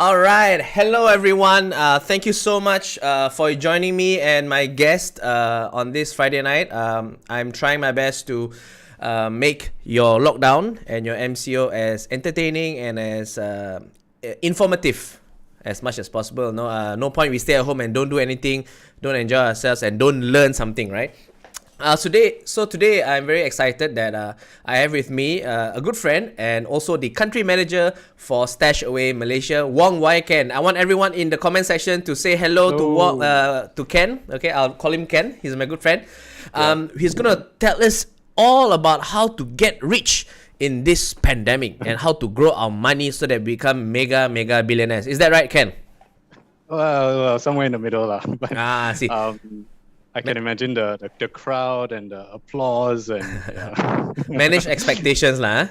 All right. Hello, everyone. Thank you so much for joining me and my guest on this Friday night. I'm trying my best to make your lockdown and your MCO as entertaining and as informative as much as possible. No point we stay at home and don't do anything, don't enjoy ourselves, and don't learn something, right? Today I'm very excited that I have with me a good friend and also the country manager for Stashaway Malaysia, Wong Wai Ken. I want everyone in the comment section to say hello to Ken. Okay, I'll call him Ken. He's my good friend. He's gonna tell us all about how to get rich in this pandemic and how to grow our money so that we become mega billionaires. Is that right, Ken? Well, somewhere in the middle lah. But, see. I can imagine the crowd and the applause and Manage expectations lah.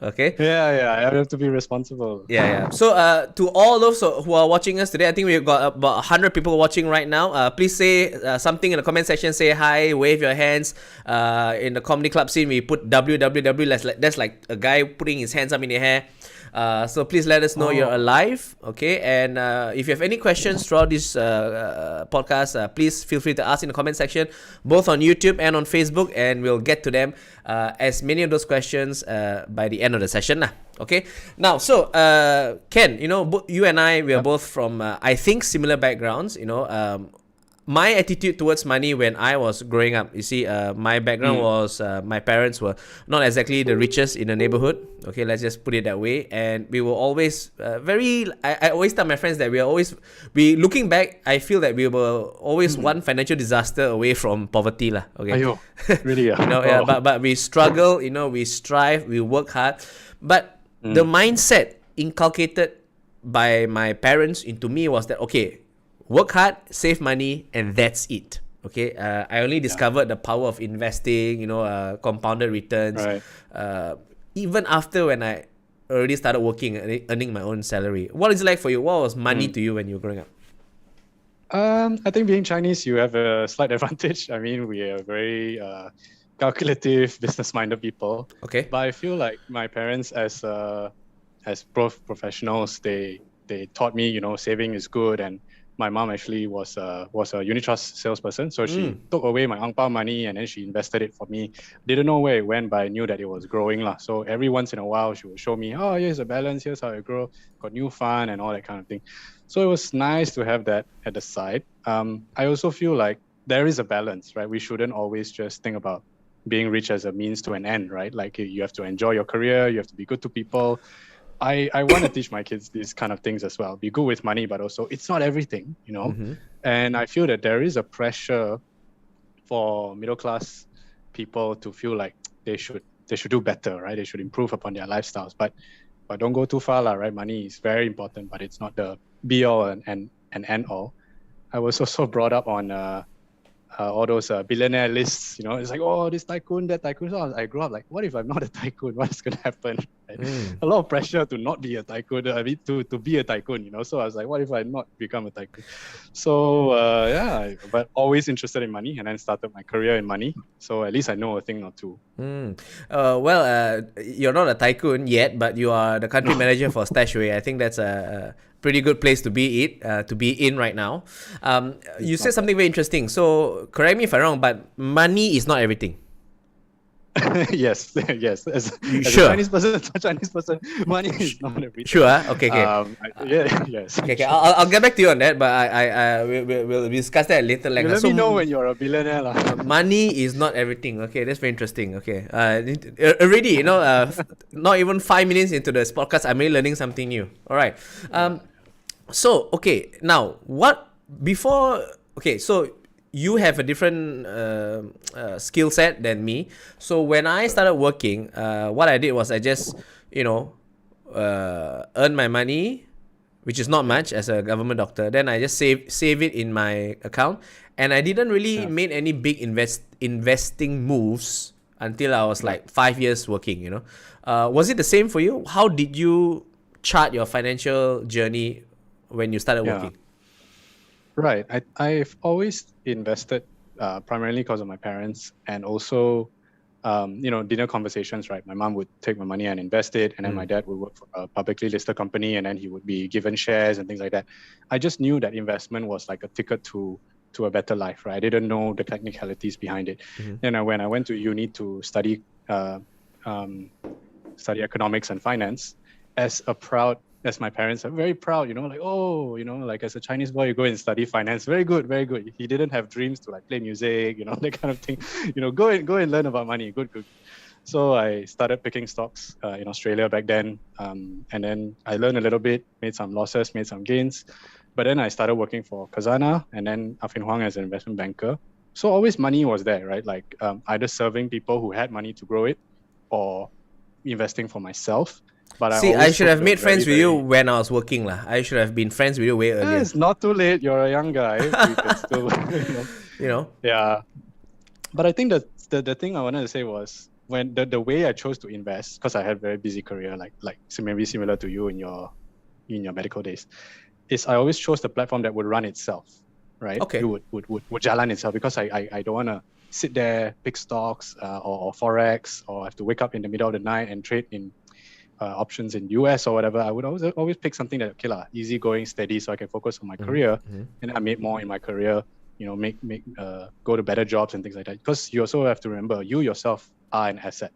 Okay. Yeah. I have to be responsible. Yeah. So to all those who are watching us today, I think we've got about 100 people watching right now. Please say something in the comment section. Say hi, wave your hands. In the comedy club scene, we put www. That's like a guy putting his hands up in the air. So please let us know you're alive, okay? And if you have any questions throughout this podcast, please feel free to ask in the comment section, both on YouTube and on Facebook, and we'll get to them, as many of those questions by the end of the session lah. Okay? Now, so Ken, you and I, we are both from, I think, similar backgrounds, my attitude towards money when I was growing up, you see, my background was my parents were not exactly the richest in the neighborhood. Okay, let's just put it that way. And we were always I always tell my friends that looking back, I feel that we were always one financial disaster away from poverty lah. Okay, Ayo, really? But we struggle, we strive, we work hard. But the mindset inculcated by my parents into me was that, okay, work hard, save money, and that's it. Okay, I only discovered the power of investing, compounded returns. Right. Even after when I already started working, earning my own salary. What is it like for you? What was money to you when you were growing up? I think being Chinese, you have a slight advantage. I mean, we are very calculative, business-minded people. Okay. But I feel like my parents, as both professionals, they taught me, saving is good. And my mom actually was a unit trust salesperson, so she took away my ang pao money and then she invested it for me. Didn't know where it went, but I knew that it was growing lah. So every once in a while, she would show me, oh, here's a balance, here's how it grow, got new fund and all that kind of thing. So it was nice to have that at the side. I also feel like there is a balance, right? We shouldn't always just think about being rich as a means to an end, right? Like you have to enjoy your career, you have to be good to people. I want to teach my kids these kind of things as well. Be good with money, but also it's not everything, And I feel that there is a pressure for middle class people to feel like they should do better, right? They should improve upon their lifestyles. But don't go too far, right? Money is very important, but it's not the be all and end all. I was also brought up on all those billionaire lists, it's like, oh, this tycoon, that tycoon. So I grew up like, what if I'm not a tycoon? What's going to happen? Right? A lot of pressure to not be a tycoon, I mean, to be a tycoon, So I was like, what if I not become a tycoon? So but always interested in money, and then started my career in money. So at least I know a thing or two. You're not a tycoon yet, but you are the country manager for Stashaway. I think that's a pretty good place to be in right now. You said something very interesting. So correct me if I'm wrong, but money is not everything. yes. As sure? a Chinese person, money is not everything. Sure. Okay. Yes. Okay. I'll get back to you on that, but we'll discuss that later. Like, let me know when you're a billionaire, lah. Money is not everything. Okay, that's very interesting. Okay. Already, not even 5 minutes into this podcast, I'm really learning something new. All right. So okay, now so you have a different skill set than me. So when I started working, what I did was I just, earn my money, which is not much as a government doctor. Then I just save it in my account, and I didn't really make any big investing moves until I was like 5 years working. Was it the same for you? How did you chart your financial journey when you started working? Right. I've always invested primarily because of my parents, and also dinner conversations, right? My mom would take my money and invest it, and then my dad would work for a publicly listed company, and then he would be given shares and things like that. I just knew that investment was like a ticket to a better life, right? I didn't know the technicalities behind it. Then when I went to uni to study economics and finance, as my parents are very proud, like as a Chinese boy, you go and study finance. Very good, very good. He didn't have dreams to like play music, that kind of thing. Go and learn about money. Good. So I started picking stocks in Australia back then. And then I learned a little bit, made some losses, made some gains. But then I started working for Khazanah and then Afin Huang as an investment banker. So always money was there, right? Like either serving people who had money to grow it or investing for myself. But I should have made friends with you when I was working lah. I should have been friends with you way earlier. It's not too late. You're a young guy. You can still, Yeah. But I think the thing I wanted to say was when the way I chose to invest, because I had a very busy career, like maybe similar to you in your medical days, is I always chose the platform that would run itself, right? Okay. It would jalan itself, because I don't want to sit there, pick stocks or forex, or have to wake up in the middle of the night and trade in options in US or whatever. I would always pick something that easy going, steady, so I can focus on my career, and I made more in my career. Make go to better jobs and things like that. Because you also have to remember, you yourself are an asset.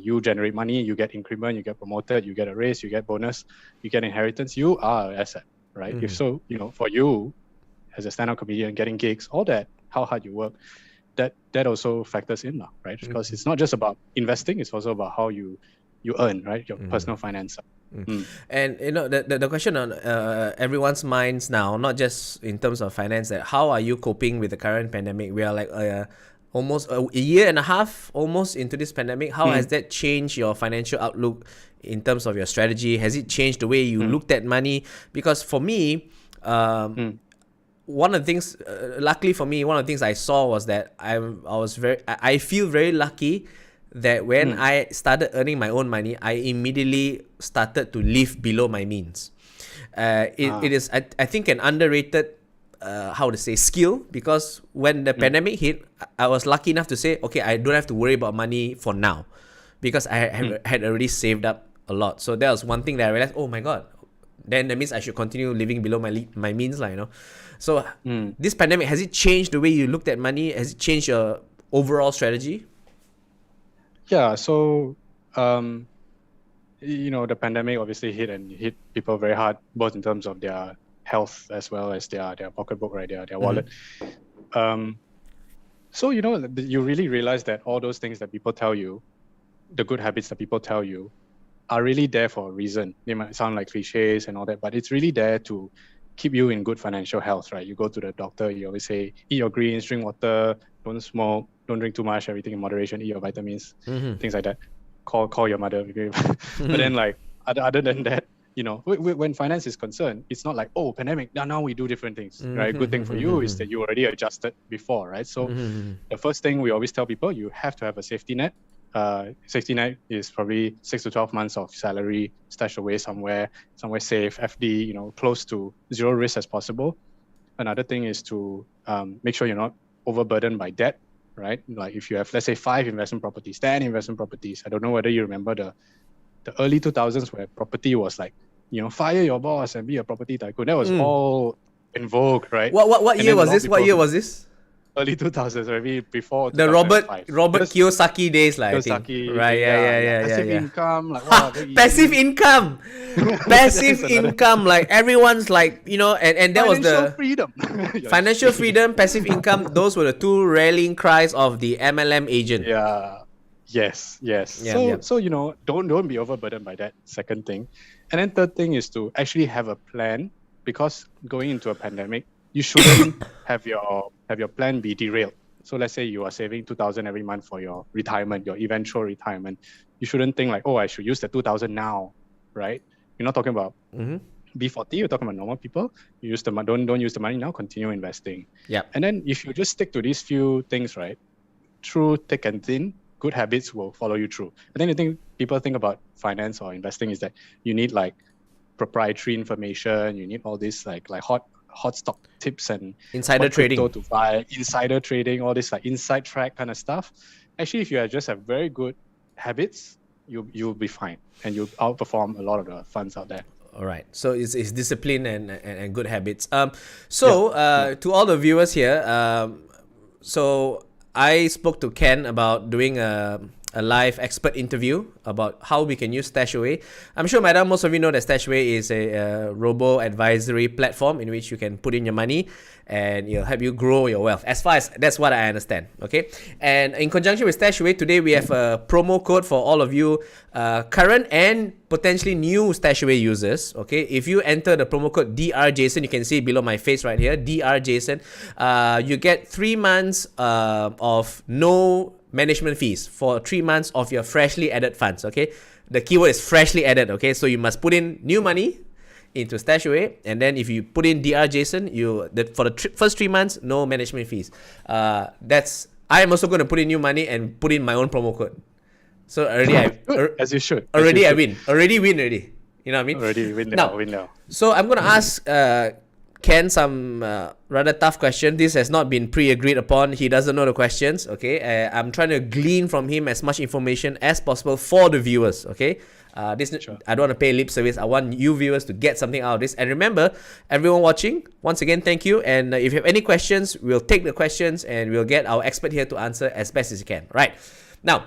You generate money, you get increment, you get promoted, you get a raise, you get bonus, you get inheritance. You are an asset, right? If so, for you as a stand-up comedian, getting gigs, all that, how hard you work, that also factors in, right? Because it's not just about investing; it's also about how you earn, right? Your personal finance. And the question on everyone's minds now, not just in terms of finance, that how are you coping with the current pandemic? We are like almost a year and a half almost into this pandemic. How has that changed your financial outlook in terms of your strategy? Has it changed the way you looked at money? Because for me, one of the things, luckily for me, one of the things I saw was that I feel very lucky that when I started earning my own money, I immediately started to live below my means. It is, I think, an underrated, skill, because when the pandemic hit, I was lucky enough to say, okay, I don't have to worry about money for now, because I had already saved up a lot. So that was one thing that I realized, oh my God, then that means I should continue living below my means, So this pandemic, has it changed the way you looked at money? Has it changed your overall strategy? Yeah, so the pandemic obviously hit people very hard, both in terms of their health as well as their pocketbook, right? Their wallet. So you really realize that all those things that people tell you, the good habits that people tell you, are really there for a reason. They might sound like cliches and all that, but it's really there to keep you in good financial health, right? You go to the doctor, you always say, eat your greens, drink water, don't smoke, don't drink too much, everything in moderation, eat your vitamins, things like that. Call your mother. But then other than that, when finance is concerned, it's not like, oh, pandemic, now we do different things, right? Good thing for you is that you already adjusted before, right? So the first thing we always tell people, you have to have a safety net. Safety net is probably 6 to 12 months of salary stashed away somewhere safe, FD, close to zero risk as possible. Another thing is to make sure you're not overburdened by debt, right? Like if you have, let's say, 5 investment properties, 10 investment properties. I don't know whether you remember the early 2000s where property was like, fire your boss and be a property tycoon. That was all in vogue, right? What year was this? What year was this? Early 2000s, maybe before the Robert Kiyosaki days, I think. Right, yeah. Passive income, passive income, passive income. Like everyone's like, and that was the freedom. Financial freedom, passive income. Those were the two rallying cries of the MLM agent. Yeah. Yes. So don't be overburdened by that. Second thing, and then third thing is to actually have a plan, because going into a pandemic, you shouldn't have your plan be derailed. So let's say you are saving 2,000 every month for your retirement, your eventual retirement. You shouldn't think like, oh, I should use the 2,000 now, right? You're not talking about B40. You're talking about normal people. You use don't use the money now. Continue investing. Yeah. And then if you just stick to these few things, right, through thick and thin, good habits will follow you through. And then the thing people think about finance or investing is that you need like proprietary information. You need all this like hot stock tips and insider trading to buy, insider trading, all this like inside track kind of stuff. actually, if you just have very good habits, you'll be fine, and you'll outperform a lot of the funds out there. All right. So it's discipline and good habits. Yeah. To all the viewers here, so I spoke to Ken about doing a live expert interview about how we can use Stashaway. I'm sure, madam, most of you know that Stashaway is a robo advisory platform in which you can put in your money and it'll help you grow your wealth. As far as that's what I understand. Okay. And in conjunction with Stashaway, today we have a promo code for all of you current and potentially new Stashaway users. Okay. If you enter the promo code DRJason, you can see it below my face right here, DRJason, you get 3 months of no management fees for 3 months of your freshly added funds. Okay, the keyword is freshly added. Okay, so you must put in new money into Stashaway, and then if you put in DRJason, for the first 3 months, no management fees. I am also going to put in new money and put in my own promo code. So already as you should. Already I win. Already win already. You know what I mean? Already win now. Win. So I'm going to ask Ken some rather tough question. This has not been pre-agreed upon. He doesn't know the questions. Okay, I'm trying to glean from him as much information as possible for the viewers. Okay, Sure. I don't want to pay lip service. I want you viewers to get something out of this. And remember, everyone watching, once again, thank you. And if you have any questions, we'll take the questions and we'll get our expert here to answer as best as he can. Right now,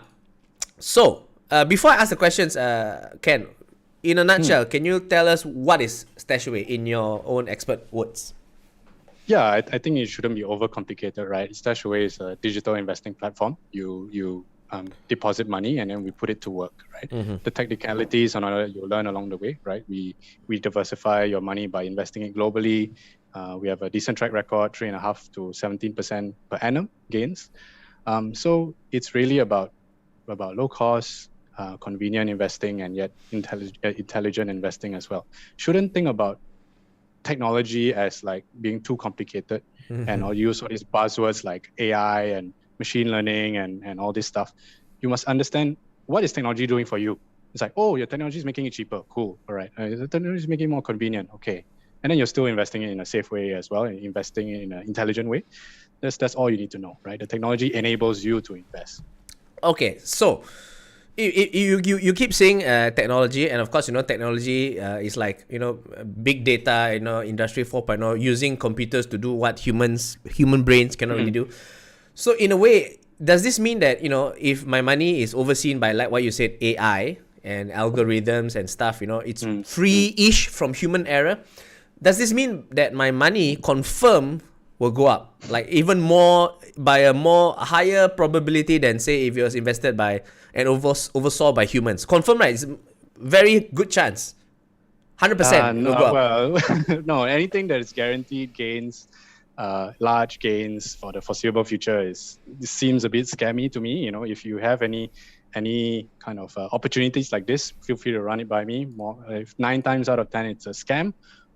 so before I ask the questions, Ken, in a nutshell, can you tell us what is Stashaway in your own expert words? Yeah, I think it shouldn't be overcomplicated, right? Stashaway is a digital investing platform. You deposit money and then we put it to work, right? The technicalities and all that you'll learn along the way, right? We diversify your money by investing it globally. We have a decent track record, 3.5% to 17% per annum gains. So it's really about low cost, convenient investing, and yet intelligent investing as well. Shouldn't think about technology as like being too complicated and I'll use all these buzzwords like AI and machine learning and all this stuff. You must understand, what is technology doing for you? It's like, oh, your technology is making it cheaper. Cool. All right. The technology is making it more convenient. Okay. And then you're still investing it in a safe way as well, and investing it in an intelligent way. That's all you need to know, right? The technology enables you to invest. Okay, so you keep saying technology, and of course, technology is like, big data, industry 4.0, using computers to do what human brains cannot really do. So in a way, does this mean that, if my money is overseen by, like what you said, AI and algorithms and stuff, it's free-ish from human error, does this mean that my money confirm will go up, like even more, by a more higher probability than, say, if it was invested by and oversaw by humans? Confirm, right? It's a very good chance. 100% will go up. Well, no, anything that is guaranteed gains, large gains for the foreseeable future seems a bit scammy to me. If you have any kind of opportunities like this, feel free to run it by me. If 9 times out of 10 it's a scam,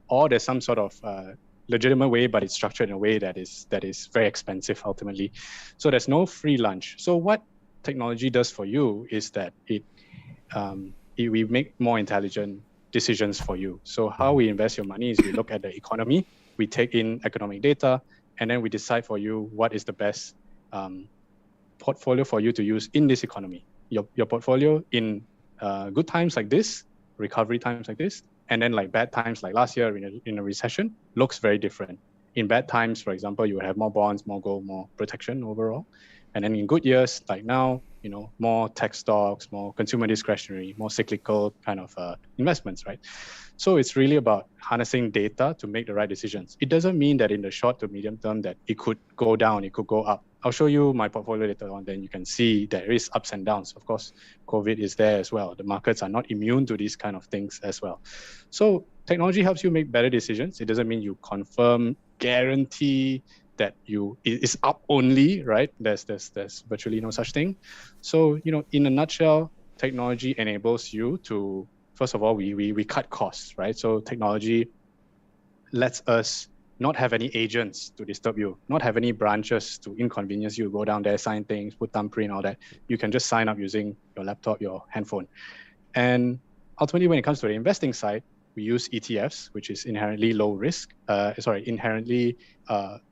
or there's some sort of legitimate way, but it's structured in a way that is very expensive ultimately. So there's no free lunch. So what technology does for you is that we make more intelligent decisions for you. So how we invest your money is we look at the economy, we take in economic data, and then we decide for you what is the best portfolio for you to use in this economy. Your portfolio in good times like this, recovery times like this, and then like bad times like last year in a recession looks very different. In bad times, for example, you would have more bonds, more gold, more protection overall. And then in good years like now, more tech stocks, more consumer discretionary, more cyclical kind of investments, right? So it's really about harnessing data to make the right decisions. It doesn't mean that in the short to medium term that it could go down, it could go up. I'll show you my portfolio later on, then you can see there is ups and downs. Of course, COVID is there as well. The markets are not immune to these kind of things as well. So technology helps you make better decisions. It doesn't mean you confirm, guarantee that it's up only, right? There's virtually no such thing. So, in a nutshell, technology enables you to, first of all, we cut costs, right? So technology lets us not have any agents to disturb you, not have any branches to inconvenience you, go down there, sign things, put thumbprint, all that. You can just sign up using your laptop, your handphone. And ultimately, when it comes to the investing side, we use ETFs, which is inherently low risk, inherently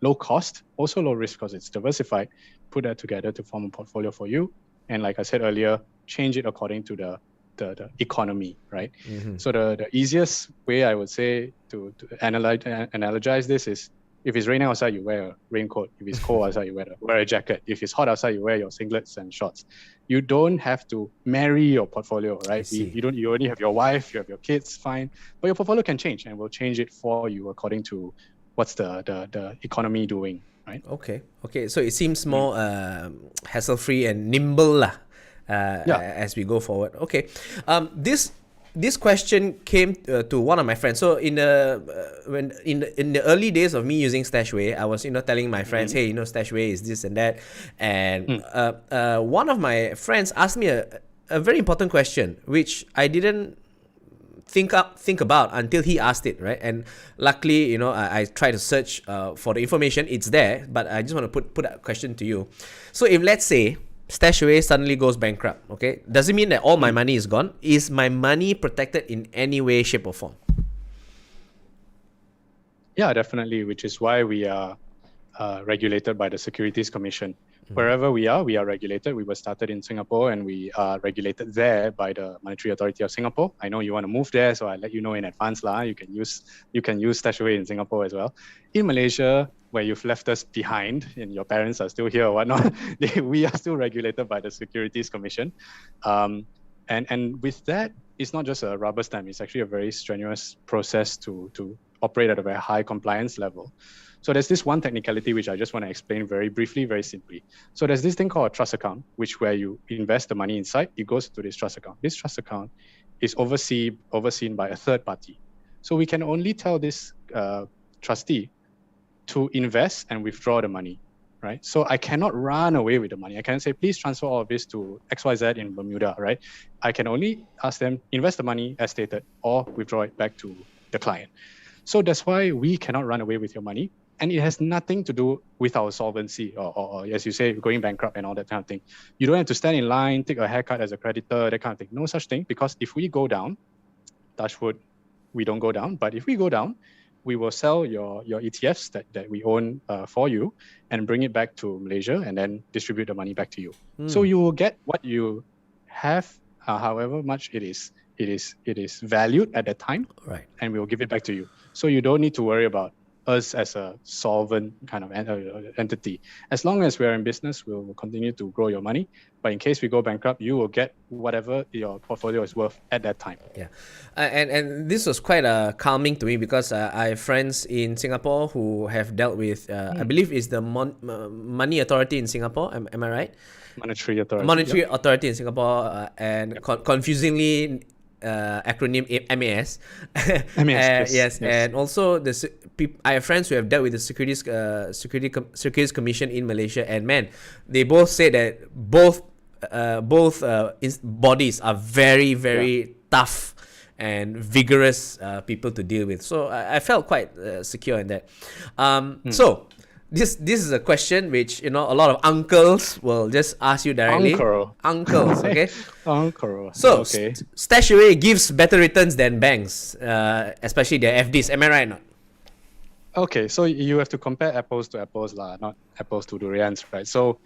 low cost, also low risk because it's diversified. Put that together to form a portfolio for you. And like I said earlier, change it according to the economy, right? So the easiest way I would say to analogize this is, if it's raining outside, you wear a raincoat. If it's cold outside, you wear a jacket. If it's hot outside, you wear your singlets and shorts. You don't have to marry your portfolio, right? You only have your wife, you have your kids, fine. But your portfolio can change, and we'll change it for you according to what's the economy doing, right? Okay. So it seems more hassle-free and nimble lah, as we go forward. Okay. This question came to one of my friends. So in the early days of me using Stashaway, I was telling my friends, hey, Stashaway is this and that, and one of my friends asked me a very important question, which I didn't think about until he asked it, right? And luckily, I tried to search for the information. It's there, but I just want to put that question to you. So if, let's say, Stashaway suddenly goes bankrupt, okay, does it mean that all my money is gone? Is my money protected in any way, shape, or form? Yeah, definitely, which is why we are regulated by the Securities Commission. Wherever we are regulated. We were started in Singapore, and we are regulated there by the Monetary Authority of Singapore. I know you want to move there, so I let you know in advance lah. You can use Stashaway in Singapore as well. In Malaysia, where you've left us behind and your parents are still here or whatnot, we are still regulated by the Securities Commission. And with that, it's not just a rubber stamp. It's actually a very strenuous process to operate at a very high compliance level. So there's this one technicality which I just want to explain very briefly, very simply. So there's this thing called a trust account, where you invest the money inside, it goes to this trust account. This trust account is overseen by a third party. So we can only tell this trustee to invest and withdraw the money, right? So I cannot run away with the money. I can't say, please transfer all of this to XYZ in Bermuda, right? I can only ask them, invest the money as stated, or withdraw it back to the client. So that's why we cannot run away with your money. And it has nothing to do with our solvency or as you say, going bankrupt and all that kind of thing. You don't have to stand in line, take a haircut as a creditor, that kind of thing. No such thing, because if we go down, touch wood, we don't go down. But if we go down, we will sell your ETFs that we own for you and bring it back to Malaysia and then distribute the money back to you. So you will get what you have, however much it is valued at that time, right? And we will give it back to you. So you don't need to worry about us as a solvent kind of entity. As long as we're in business, we'll continue to grow your money. But in case we go bankrupt, you will get whatever your portfolio is worth at that time. Yeah, and this was quite calming to me, because I have friends in Singapore who have dealt with, I believe it's the Money Authority in Singapore. Am I right? Monetary Authority. Monetary Authority in Singapore, and confusingly acronym MAS. MAS, yes. And also I have friends who have dealt with the Securities Commission in Malaysia, and man, they both say that both bodies are very, very tough and vigorous people to deal with. So I felt quite secure in that. So this is a question which a lot of uncles will just ask you directly. Uncles, okay. Uncle. So okay. Stashaway gives better returns than banks, especially their FDs. Am I right or not? Okay, so you have to compare apples to apples, not apples to durians, right? So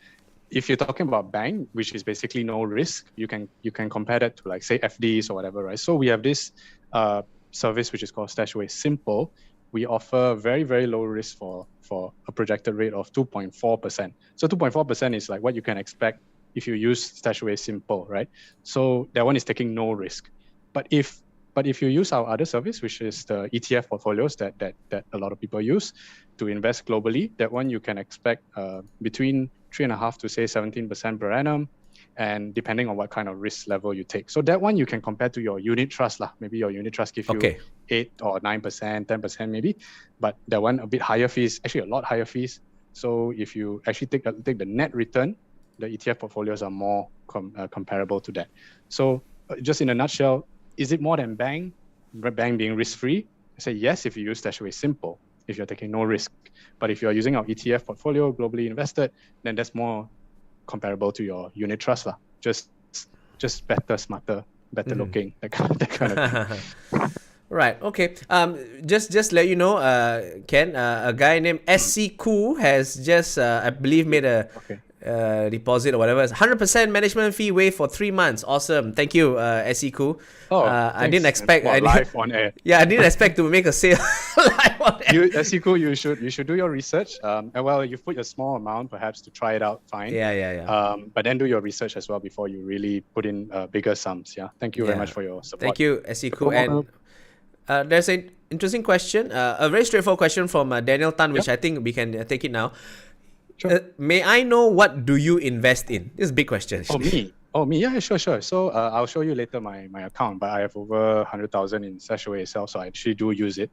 if you're talking about bank, which is basically no risk, you can compare that to, like, say, FDs or whatever, right? So we have this service which is called Stashaway Simple. We offer very, very low risk for a projected rate of 2.4%. So 2.4% is like what you can expect if you use Stashaway Simple, right? So that one is taking no risk. But if you use our other service, which is the ETF portfolios that a lot of people use to invest globally, that one you can expect between 3.5% to say 17% per annum, and depending on what kind of risk level you take. So that one you can compare to your unit trust lah. Maybe your unit trust gives you 8 or 9%, 10% maybe, but that one a bit higher fees, actually a lot higher fees. So if you actually take the net return, the ETF portfolios are more comparable to that. So just in a nutshell, is it more than bank being risk-free? I say yes if you use Stashaway Simple, if you're taking no risk. But if you're using our ETF portfolio, globally invested, then that's more comparable to your unit trust lah. Just better, smarter, better looking, that kind of thing. Right. Okay. Just let you know, Ken, a guy named SC Koo has just, I believe, made a Okay. deposit or whatever. 100% management fee waived for 3 months. Awesome. Thank you, SC Koo. Oh, I didn't thanks. expect. Wow, live on air. Yeah, I didn't expect to make a sale live on air. You should do your research. And well, you put a small amount perhaps to try it out, fine. Yeah. But then do your research as well before you really put in bigger sums. Yeah. Thank you very Yeah. much for your support. Thank you, SC The Koo. promo And code- there's an interesting question, a very straightforward question from Daniel Tan, which Yep. I think we can take it now. Sure. May I know what do you invest in? This is a big question. Oh, Actually. me? Oh, me? Yeah, sure. So I'll show you later my account, but I have over 100,000 in Stashaway itself, so I actually do use it.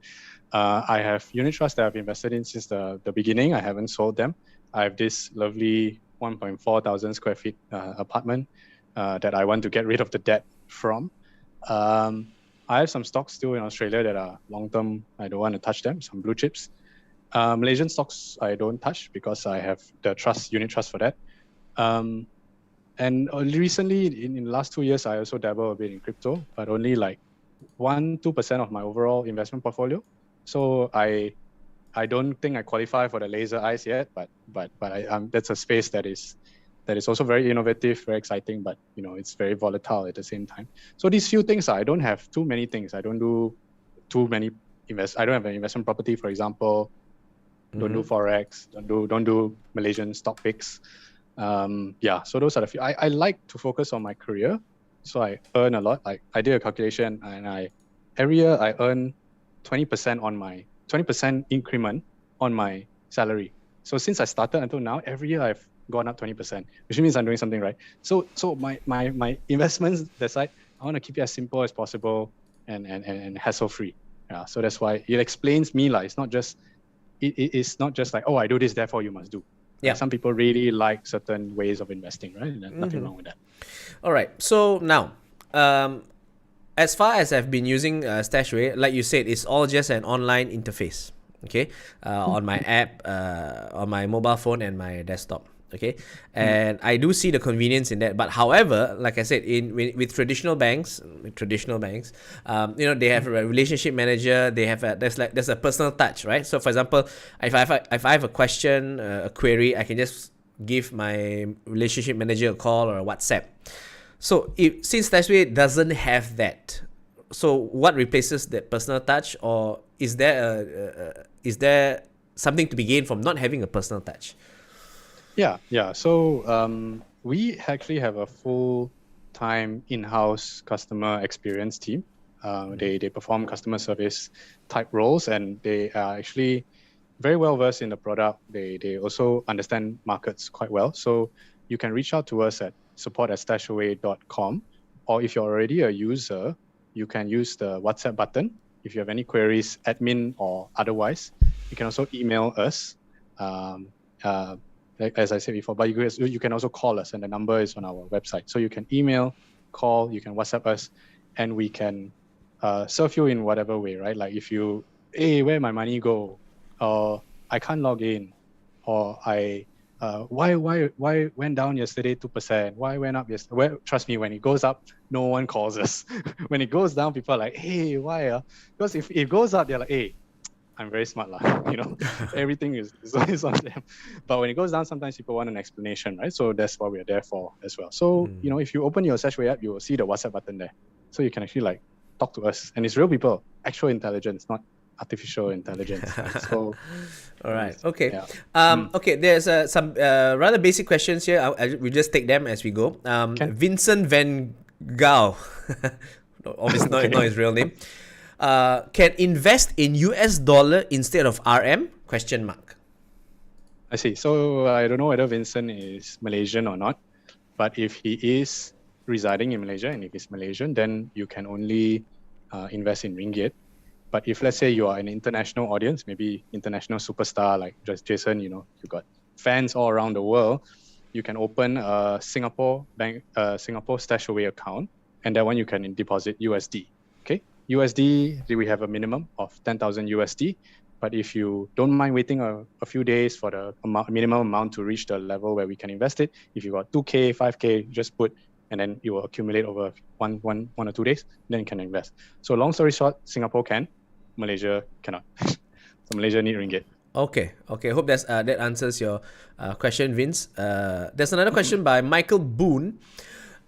I have unit trusts that I've invested in since the beginning. I haven't sold them. I have this lovely 1.4 thousand square feet apartment that I want to get rid of the debt from. I have some stocks still in Australia that are long-term. I don't want to touch them, some blue chips. Malaysian stocks I don't touch because I have the unit trust for that. And recently, in the last 2 years, I also dabble a bit in crypto, but only like 1-2% of my overall investment portfolio. So I don't think I qualify for the laser eyes yet, but that's a space that is also very innovative, very exciting, but it's very volatile at the same time. So these few things, I don't have too many things. I don't do too many I don't have an investment property, for example. Don't do forex. Don't do Malaysian stock picks. So those are the few. I like to focus on my career, so I earn a lot. I did a calculation, and every year I earn 20% increment on my salary. So since I started until now, every year I've gone up 20%, which means I'm doing something right. So my investments, that side, I want to keep it as simple as possible and hassle free. Yeah, so that's why it explains me like it's not just like, oh, I do this, therefore you must do. Yeah. Some people really like certain ways of investing, right? And nothing wrong with that. All right. So now, as far as I've been using Stashaway, like you said, it's all just an online interface. Okay, on my app, on my mobile phone and my desktop. Okay, and I do see the convenience in that. But however, like I said, with traditional banks, they have a relationship manager. They have there's a personal touch, right? So for example, if I have a question, a query, I can just give my relationship manager a call or a WhatsApp. So since Stashaway doesn't have that, so what replaces that personal touch, or is there something to be gained from not having a personal touch? Yeah. So we actually have a full-time in-house customer experience team. They perform customer service type roles, and they are actually very well versed in the product. They also understand markets quite well. So you can reach out to us at support@stashaway.com, or if you're already a user, you can use the WhatsApp button. If you have any queries, admin or otherwise, you can also email us. As I said before, but you can also call us, and the number is on our website. So you can email, call, you can WhatsApp us, and we can serve you in whatever way, right? Like if you, hey, where my money go? Or I can't log in, or why went down yesterday 2%? Why went up yesterday? Well, trust me, when it goes up, no one calls us. When it goes down, people are like, hey, why? Because if it goes up, they're like, hey, I'm very smart lah. Everything is on them. But when it goes down, sometimes people want an explanation, right? So that's what we're there for as well. So if you open your Stashaway app, you will see the WhatsApp button there. So you can actually talk to us, and it's real people, actual intelligence, not artificial intelligence. Right? So, all right. Okay. Yeah. Okay. There's some rather basic questions here. We just take them as we go. Vincent Van Gaal, obviously not his real name. Can invest in US dollar instead of RM? ? I see. So I don't know whether Vincent is Malaysian or not, but if he is residing in Malaysia, and if he's Malaysian, then you can only invest in ringgit. But if let's say you are an international audience, maybe international superstar like just Jason, you got fans all around the world, you can open a Singapore Stashaway account, and that one you can deposit USD. Okay, USD, we have a minimum of 10,000 USD. But if you don't mind waiting a few days for the minimum amount to reach the level where we can invest it, if you got 2K, 5K, just put and then it will accumulate over one or 2 days. Then you can invest. So long story short, Singapore can, Malaysia cannot. So Malaysia need ringgit. Okay. Hope that answers your question, Vince. There's another question by Michael Boone.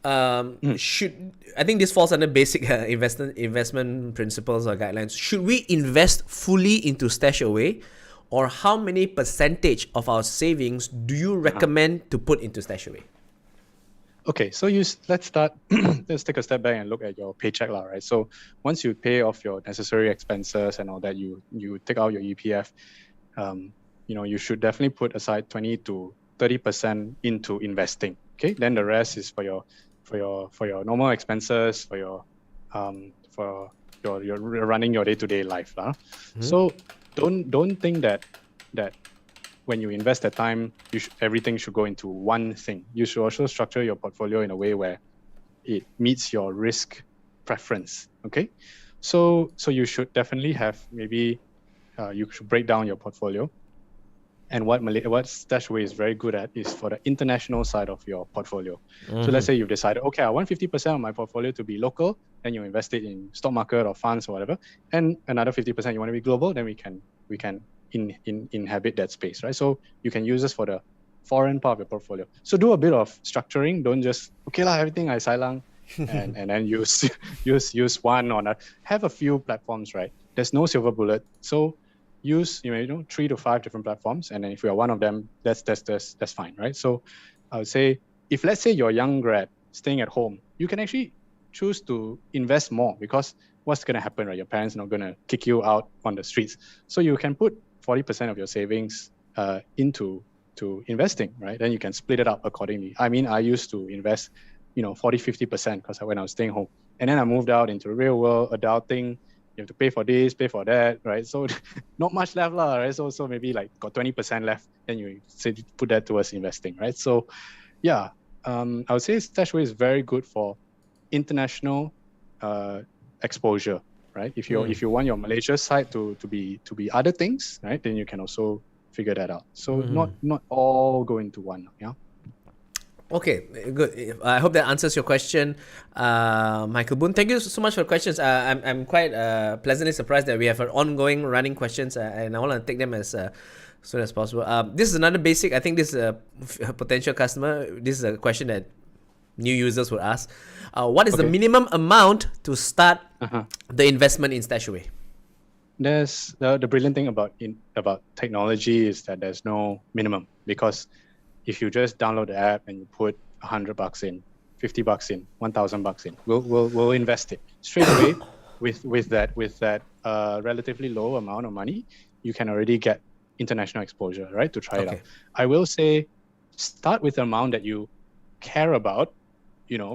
I think this falls under basic investment principles or guidelines. Should we invest fully into Stashaway, or how many percentage of our savings do you recommend to put into Stashaway? Okay, so let's start. Let's take a step back and look at your paycheck, right? So once you pay off your necessary expenses and all that, you take out your EPF. You should definitely put aside 20 to 30% into investing. Okay, then the rest is for your normal expenses, for your running your day-to-day life, So don't think that when you invest that time, everything should go into one thing. You should also structure your portfolio in a way where it meets your risk preference. Okay, so you should definitely have maybe. You should break down your portfolio. And what Stashaway is very good at is for the international side of your portfolio. So let's say you've decided, okay, I want 50% of my portfolio to be local, then you invest it in stock market or funds or whatever, and another 50% you want to be global, then we can inhabit that space, right? So you can use this for the foreign part of your portfolio. So do a bit of structuring. Don't just everything I sailang and then use one or not. Have a few platforms, right? There's no silver bullet. So use 3 to 5 different platforms, and then if you are one of them, that's fine, right? So I would say, if let's say you're a young grad staying at home, you can actually choose to invest more, because what's going to happen, right? Your parents are not going to kick you out on the streets. So you can put 40% of your savings into investing, right? Then you can split it up accordingly. I mean, I used to invest 40-50% because when I was staying home, and then I moved out into the real world, adulting. You have to pay for this, pay for that, right? So not much left, right? So maybe like got 20% left, then you put that towards investing, right? So I would say Stashaway is very good for international exposure, right? If you want your Malaysia side to be other things, right? Then you can also figure that out. So not all go into one, yeah. Okay, good. I hope that answers your question, Michael Boone. Thank you so much for the questions. I'm quite pleasantly surprised that we have an ongoing running questions, and I want to take them as soon as possible. This is another basic. I think this is a potential customer. This is a question that new users would ask. What is the minimum amount to start the investment in Stashaway? There's the brilliant thing about technology is that there's no minimum, because if you just download the app and you put $100 in, $50 in, $1,000 in, we'll invest it straight away. with that relatively low amount of money, you can already get international exposure, right? To try it out. I will say, start with the amount that you care about,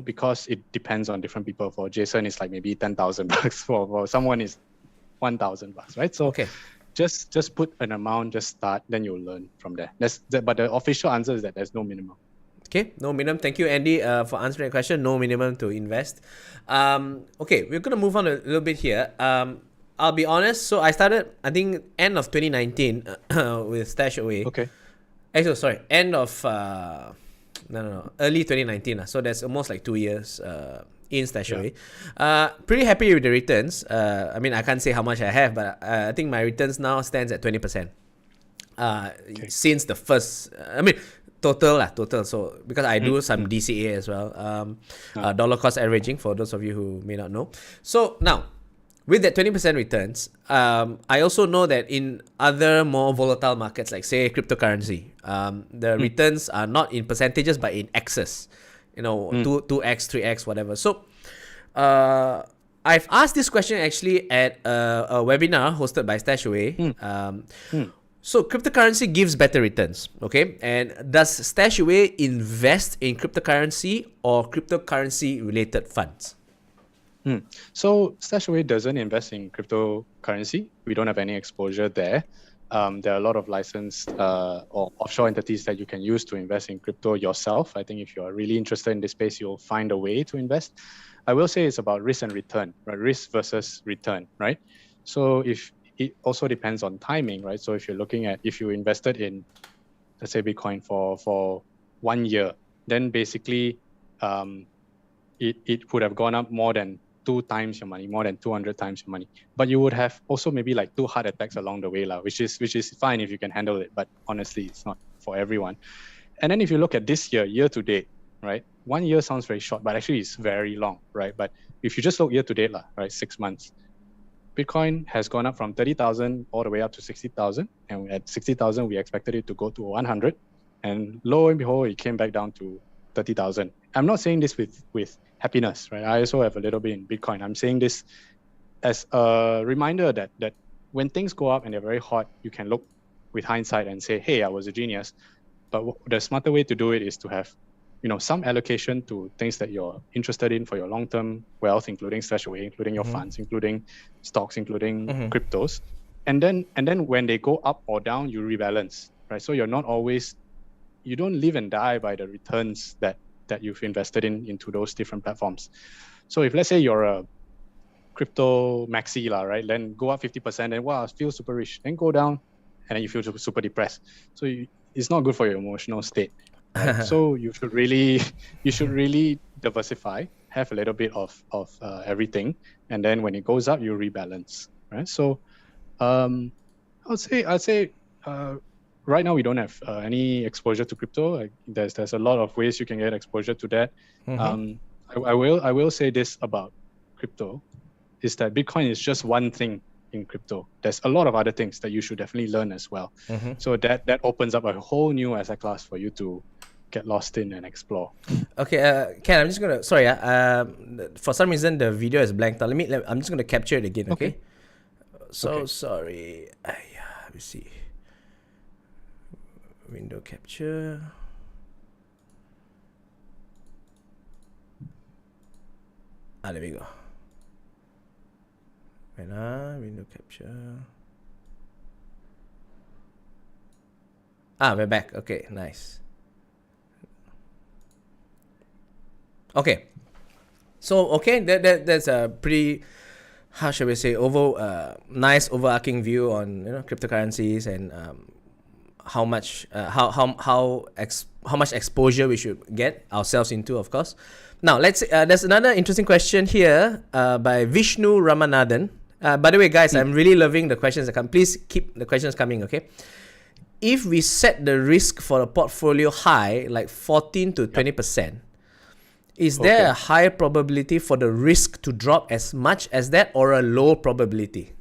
because it depends on different people. For Jason, it's like maybe $10,000. For someone, is $1,000, right? So just put an amount, just start, then you'll learn from there. But the official answer is that there's no minimum. Okay, no minimum. Thank you, Andy, for answering the question. No minimum to invest. Okay, we're going to move on a little bit here. I'll be honest. So I started, I think, end of 2019 with Stashaway. Okay. Actually, sorry, end of early 2019. So that's almost like 2 years in Stashaway. Pretty happy with the returns. I mean, I can't say how much I have, but I think my returns now stands at 20%. Since the first, total. So because I do some DCA as well, dollar cost averaging for those of you who may not know. So now, with that 20% returns, I also know that in other more volatile markets, like say cryptocurrency, the returns are not in percentages but in X's. 2x, 3x, whatever. So I've asked this question actually at a webinar hosted by Stashaway. So cryptocurrency gives better returns, okay? And does Stashaway invest in cryptocurrency or cryptocurrency related funds? So Stashaway doesn't invest in cryptocurrency. We don't have any exposure there. There are a lot of licensed or offshore entities that you can use to invest in crypto yourself. I think if you're really interested in this space, you'll find a way to invest. I will say it's about risk and return, right? Risk versus return, right? So if it also depends on timing, right? So if you invested in, let's say, Bitcoin for 1 year, then basically it would have gone up more than 2 times your money, more than 200 times your money. But you would have also maybe like 2 heart attacks along the way, which is fine if you can handle it. But honestly, it's not for everyone. And then if you look at this year to date, right? 1 year sounds very short, but actually it's very long, right? But if you just look year to date, right, 6 months, Bitcoin has gone up from 30,000 all the way up to 60,000. And at 60,000, we expected it to go to 100. And lo and behold, it came back down to 30,000. I'm not saying this with happiness, right? I also have a little bit in Bitcoin. I'm saying this as a reminder that when things go up and they're very hot, you can look with hindsight and say, hey, I was a genius. But the smarter way to do it is to have, some allocation to things that you're interested in for your long-term wealth, including Stashaway, including your funds, including stocks, including cryptos. And then when they go up or down, you rebalance, right? So you don't live and die by the returns that you've invested into those different platforms. So if let's say you're a crypto maxi, right? Then go up 50%, and wow, I feel super rich. Then go down, and then you feel super depressed. So it's not good for your emotional state. Right? So you should really diversify, have a little bit of everything, and then when it goes up, you rebalance, right? So I'd say right now we don't have any exposure to crypto. There's a lot of ways you can get exposure to that. I will say this about crypto, is that Bitcoin is just one thing in crypto. There's a lot of other things that you should definitely learn as well. So that opens up a whole new asset class for you to get lost in and explore. Okay, Ken, I'm just gonna for some reason the video is blanked out. I'm just gonna capture it again. Okay. Sorry. Let me see. Window capture. There we go. Window capture. We're back. Okay, nice. Okay. So that's a pretty, how should we say, nice overarching view on cryptocurrencies and how much exposure we should get ourselves into, of course. Now let's there's another interesting question here by Vishnu Ramanathan. By the way, guys, I'm really loving the questions that come. Please keep the questions coming, okay? If we set the risk for a portfolio high, like 14 to 20%, is there a high probability for the risk to drop as much as that, or a low probability?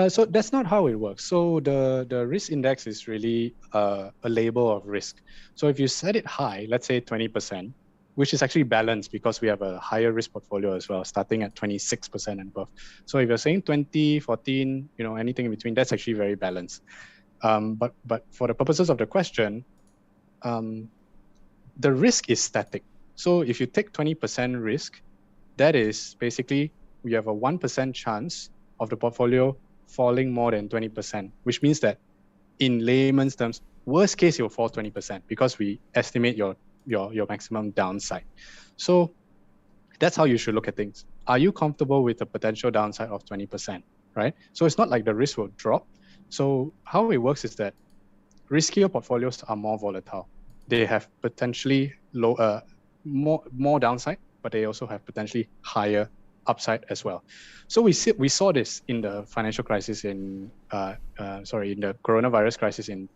So that's not how it works. So the risk index is really a label of risk. So if you set it high, let's say 20%, which is actually balanced because we have a higher risk portfolio as well, starting at 26% and above. So if you're saying 20, 14, anything in between, that's actually very balanced. But for the purposes of the question, the risk is static. So if you take 20% risk, that is basically we have a 1% chance of the portfolio falling more than 20%, which means that in layman's terms, worst case, you'll fall 20% because we estimate your maximum downside. So that's how you should look at things. Are you comfortable with the potential downside of 20%, right? So it's not like the risk will drop. So how it works is that riskier portfolios are more volatile. They have potentially more downside, but they also have potentially higher upside as well. So we saw this in the financial crisis in the coronavirus crisis in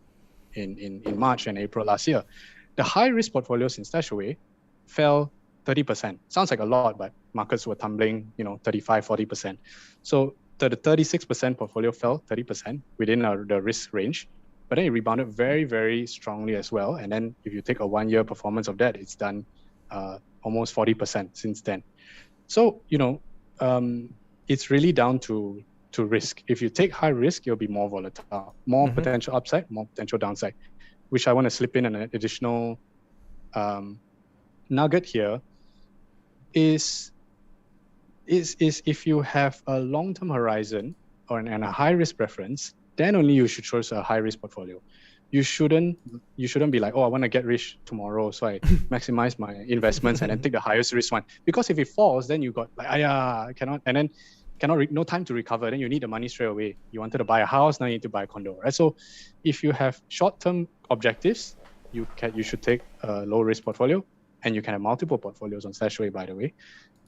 March and April last year. The high risk portfolios in Stashaway fell 30%. Sounds like a lot, but markets were tumbling, 35, 40%. So the 36% portfolio fell 30% within the risk range, but then it rebounded very, very strongly as well. And then if you take a 1 year performance of that, it's done almost 40% since then. So, it's really down to risk. If you take high risk, you'll be more volatile, more potential upside, more potential downside, which I want to slip in an additional nugget here is if you have a long-term horizon and a high-risk preference, then only you should choose a high-risk portfolio. You shouldn't be like, I want to get rich tomorrow, so I maximize my investments and then take the highest risk one. Because if it falls, then you got like, I cannot, and then no time to recover. Then you need the money straight away. You wanted to buy a house, now you need to buy a condo, right? So if you have short-term objectives, you should take a low-risk portfolio. and you can have multiple portfolios on Stashaway, by the way.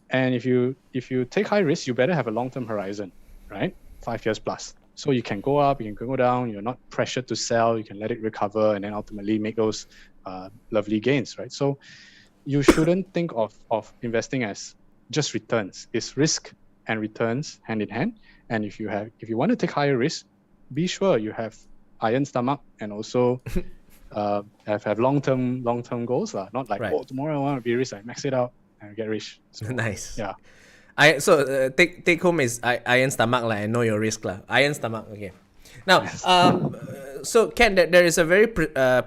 And if you take high risk, you better have a long-term horizon, right? 5 years plus. So you can go up, you can go down. You're not pressured to sell. You can let it recover, and then ultimately make those lovely gains, right? So you shouldn't think of investing as just returns. It's risk and returns hand in hand. And if you want to take higher risk, be sure you have iron stomach and also have long-term goals, not like, Right. oh, tomorrow I want to be rich, I max it out and get rich. So, Nice. yeah. Take home is iron stomach lah, and know your risk lah. Iron stomach. Okay. Now, so Ken, there is a very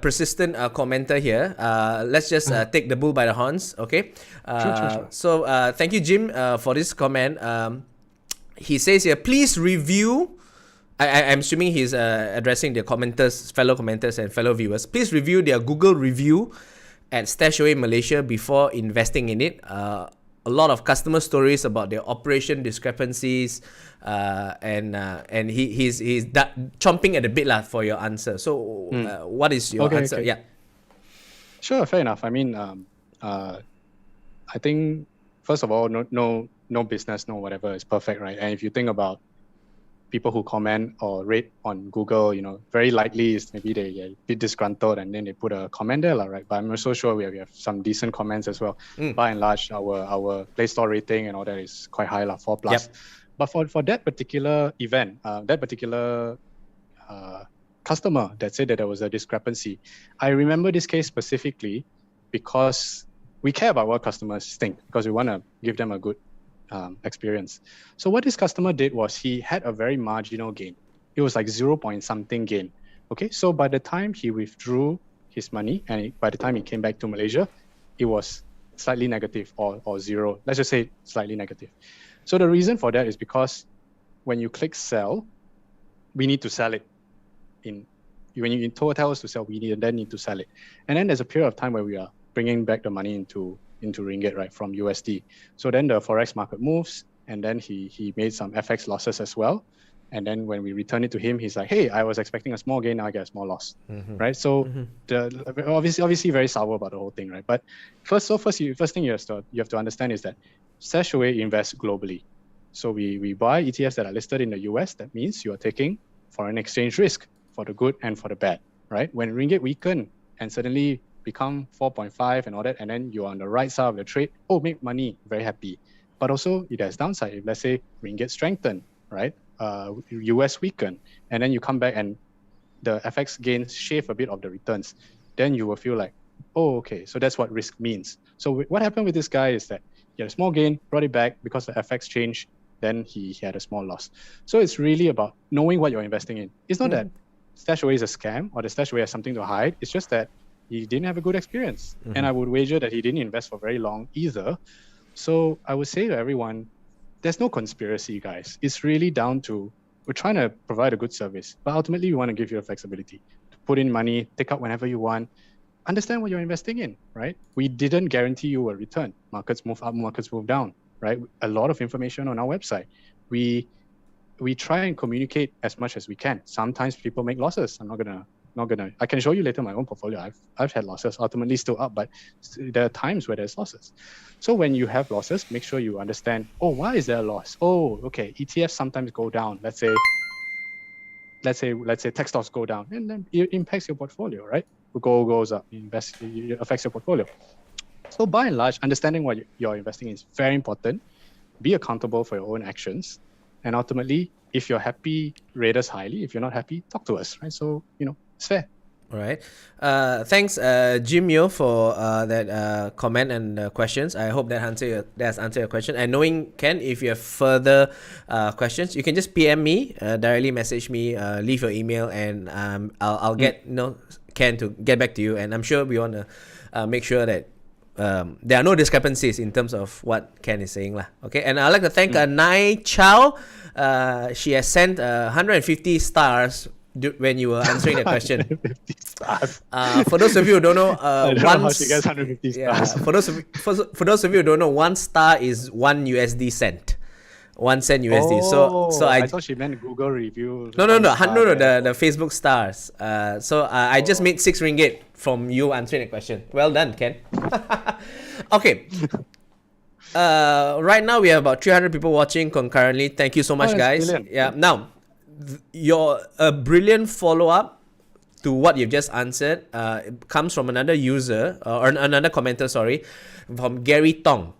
persistent commenter here. Let's just take the bull by the horns. Okay. Sure. So thank you, Jim, for this comment. He says here, please review. I'm assuming he's addressing the fellow commenters and fellow viewers. Please review their Google review at Stashaway Malaysia before investing in it. A lot of customer stories about their operation discrepancies, and he's chomping at the bit lah for your answer. So what is your answer? Okay. Yeah. Sure, fair enough. I mean, I think first of all, no business, no whatever is perfect, right? And if you think about people who comment or rate on Google, very likely is maybe they get a bit disgruntled and then they put a comment there, right? But I'm also sure we have some decent comments as well. By and large, our Play Store rating and all that is quite high, 4+. Yep. But for that particular event, that particular customer that said that there was a discrepancy, I remember this case specifically because we care about what customers think, because we want to give them a good experience. So what this customer did was he had a very marginal gain. It was like 0 point something gain. Okay, so by the time he withdrew his money and by the time he came back to Malaysia, it was slightly negative or zero. Let's just say slightly negative. So the reason for that is because when you click sell, we need to sell it. When you tell us to sell, we then need to sell it. And then there's a period of time where we are bringing back the money into ringgit, right, from USD. So then the forex market moves, and then he made some FX losses as well. And then when we return it to him, he's like, hey, I was expecting a small gain, now I get a small loss, right? So the obviously very sour about the whole thing, right? But first thing you have to understand is that Stashaway invests globally. So we buy ETFs that are listed in the US. That means you are taking foreign exchange risk for the good and for the bad, right? When ringgit weaken and suddenly become 4.5 and all that, and then you're on the right side of the trade, make money, very happy. But also it has downside. If let's say ringgit strengthen, right? US weaken, and then you come back and the FX gains shave a bit of the returns, then you will feel like, okay, so that's what risk means. So what happened with this guy is that he had a small gain, brought it back because the FX changed, then he had a small loss. So it's really about knowing what you're investing in. It's not that Stashaway is a scam or the Stashaway has something to hide. It's just that he didn't have a good experience. And I would wager that he didn't invest for very long either. So I would say to everyone, there's no conspiracy, guys. It's really down to, we're trying to provide a good service, but ultimately we want to give you the flexibility to put in money, take out whenever you want, understand what you're investing in, right? We didn't guarantee you a return. Markets move up, markets move down, right? A lot of information on our website. We try and communicate as much as we can. Sometimes people make losses. I'm not gonna. I can show you later my own portfolio. I've had losses, ultimately still up, but there are times where there's losses. So when you have losses, make sure you understand, why is there a loss? Okay, ETFs sometimes go down. Let's say tech stocks go down, and then it impacts your portfolio, right? Gold goes up, it affects your portfolio. So by and large, understanding what you're investing in is very important. Be accountable for your own actions, and ultimately, if you're happy, rate us highly. If you're not happy, talk to us, right? So it's fair. All right. Thanks, Jim Yo, for that comment and questions. I hope that has answered your question. And knowing Ken, if you have further questions, you can just PM me, directly message me, leave your email, and I'll get Ken to get back to you. And I'm sure we want to make sure that there are no discrepancies in terms of what Ken is saying lah. Okay, and I'd like to thank Nai Chow. She has sent 150 stars when you were answering the question. 150 stars. For those of you who don't know, I don't know how she gets 150 stars. For those of you who don't know, 1 star is 1 USD cent. 1 cent USD. So I I thought she meant Google review. no, there. the Facebook stars. I just made 6 ringgit from you answering the question. Well done, Ken. Okay. Right now we have about 300 people watching concurrently. Thank you so much, that's guys. brilliant. Yeah. Now, your a brilliant follow up to what you've just answered comes from another user or another commenter. Sorry, from Gary Tong.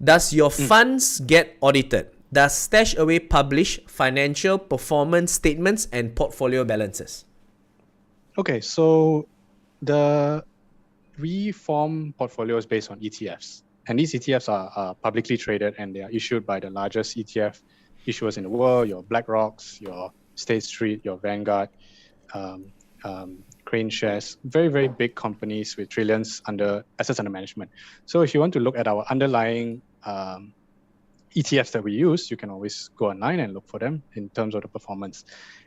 Does your funds get audited? Does Stashaway publish financial performance statements and portfolio balances? Okay, so we form portfolios based on ETFs. And these ETFs are publicly traded and they are issued by the largest ETF issuers in the world, your BlackRocks, your State Street, your Vanguard, Crane Shares, very, very big companies with trillions assets under management. So if you want to look at our underlying ETFs that we use, you can always go online and look for them in terms of the performance.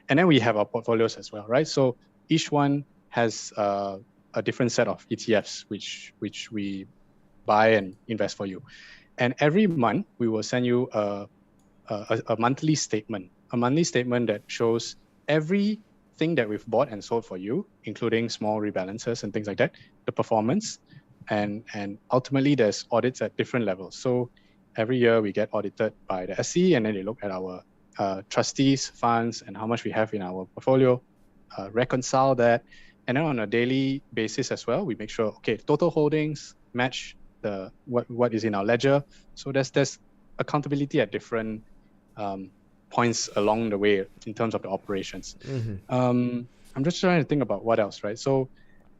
And then we have our portfolios as well, right? So each one has a different set of ETFs, which we buy and invest for you. And every month, we will send you a monthly statement that shows everything that we've bought and sold for you, including small rebalances and things like that, the performance, and ultimately there's audits at different levels. So every year we get audited by the SC, and then they look at our trustees, funds, and how much we have in our portfolio, reconcile that, and then on a daily basis as well, we make sure total holdings match what is in our ledger. So there's accountability at different points along the way in terms of the operations. I'm just trying to think about what else, right? So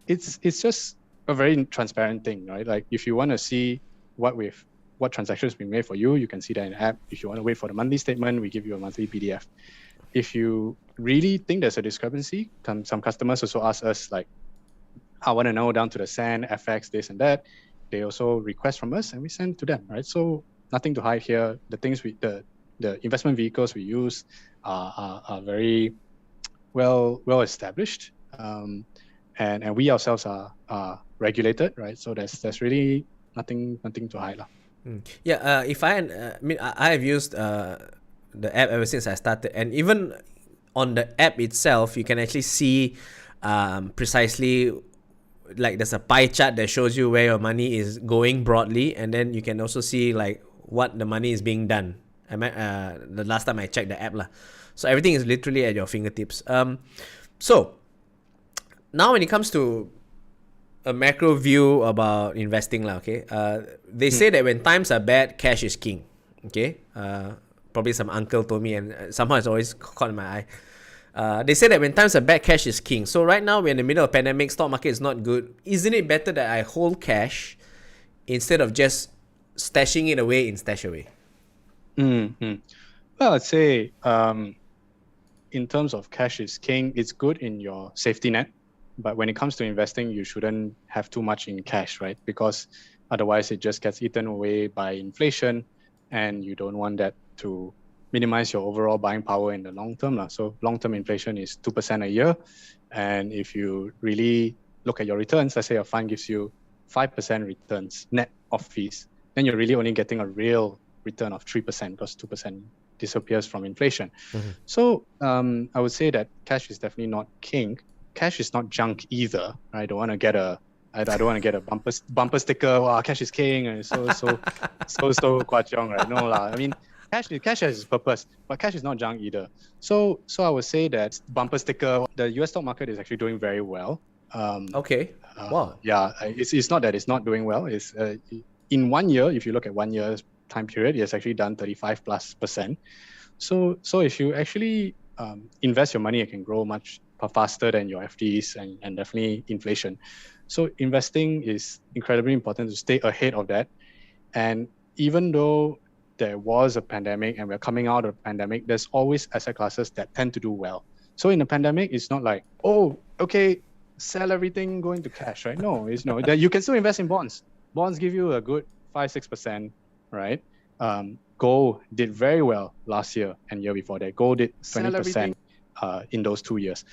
it's just a very transparent thing, right? Like if you want to see what transactions we made for you, you can see that in the app. If you want to wait for the monthly statement, we give you a monthly PDF. If you really think there's a discrepancy, some customers also ask us like, I want to know down to the cent, FX, this and that. They also request from us and we send to them, right? So nothing to hide here. The things the investment vehicles we use are very well established, and we ourselves are regulated, right? So there's really nothing to hide lah. Yeah, I have used the app ever since I started, and even on the app itself, you can actually see precisely, like there's a pie chart that shows you where your money is going broadly, and then you can also see like what the money is being done. The last time I checked the app lah, so everything is literally at your fingertips. So now when it comes to a macro view about investing lah, okay, they say that when times are bad, cash is king. Okay, probably some uncle told me, and somehow it's always caught in my eye. They say that when times are bad, cash is king. So right now we're in the middle of pandemic, stock market is not good. Isn't it better that I hold cash instead of just stashing it away in Stashaway? Well, I'd say in terms of cash is king, it's good in your safety net. But when it comes to investing, you shouldn't have too much in cash, right? Because otherwise it just gets eaten away by inflation, and you don't want that to minimize your overall buying power in the long term. So long-term inflation is 2% a year. And if you really look at your returns, let's say your fund gives you 5% returns net of fees, then you're really only getting a real return of 3% because 2% disappears from inflation. So I would say that cash is definitely not king. Cash is not junk either. I don't want to get a bumper sticker. Wow, cash is king, and so kwachong, right? No lah. I mean, cash has its purpose, but cash is not junk either. So I would say that bumper sticker. The US stock market is actually doing very well. Okay. Wow. Yeah, it's not that it's not doing well. It's in 1 year, if you look at 1 year's time period, it's actually done 35+%. So if you actually invest your money, it can grow much faster than your FDs and definitely inflation. So investing is incredibly important to stay ahead of that. And even though there was a pandemic and we're coming out of the pandemic, there's always asset classes that tend to do well. So in the pandemic, it's not like, oh, okay, sell everything, go into cash, right? No, it's no. That you can still invest in bonds. Bonds give you a good 5-6%, right? Gold did very well last year and year before that. Gold did 20% in those 2 years.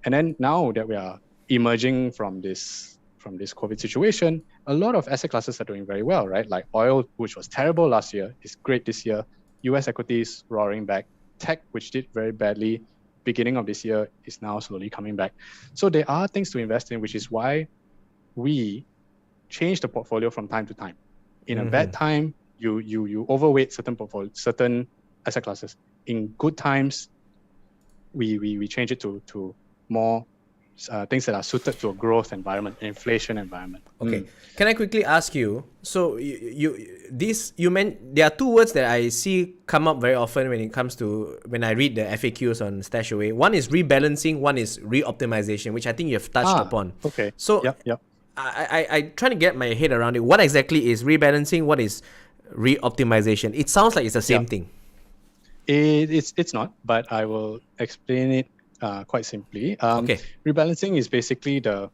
And then now that we are emerging from this COVID situation, a lot of asset classes are doing very well, right? Like oil, which was terrible last year, is great this year. US equities roaring back. Tech, which did very badly beginning of this year, is now slowly coming back. So there are things to invest in, which is why we change the portfolio from time to time. In a bad time, you overweight certain asset classes. In good times, we change it to more things that are suited to a growth environment, inflation environment. Okay. Can I quickly ask you? So you meant there are two words that I see come up very often when I read the FAQs on Stashaway. One is rebalancing, one is reoptimization, which I think you have touched upon. Okay. So yep. I try to get my head around it. What exactly is rebalancing? What is reoptimization? It sounds like it's the same thing. It's not, but I will explain it quite simply. Rebalancing is basically the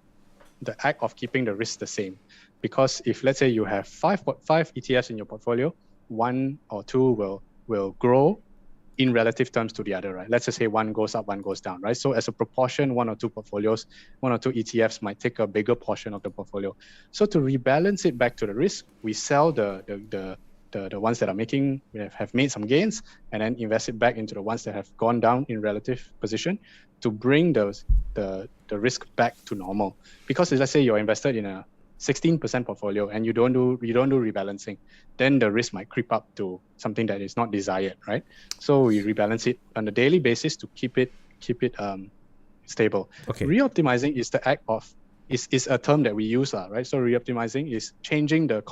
act of keeping the risk the same. Because if, let's say, you have five ETFs in your portfolio, one or two will grow in relative terms to the other, right? Let's just say one goes up, one goes down, right? So as a proportion, one or two ETFs might take a bigger portion of the portfolio. So to rebalance it back to the risk, we sell the ones that have made some gains, and then invest it back into the ones that have gone down in relative position to bring the risk back to normal. Because let's say you're invested in a 16% portfolio and you don't do rebalancing, then the risk might creep up to something that is not desired, right? So we rebalance it on a daily basis to keep it stable. Okay. Reoptimizing is the act of is a term that we use, right? So reoptimizing is changing the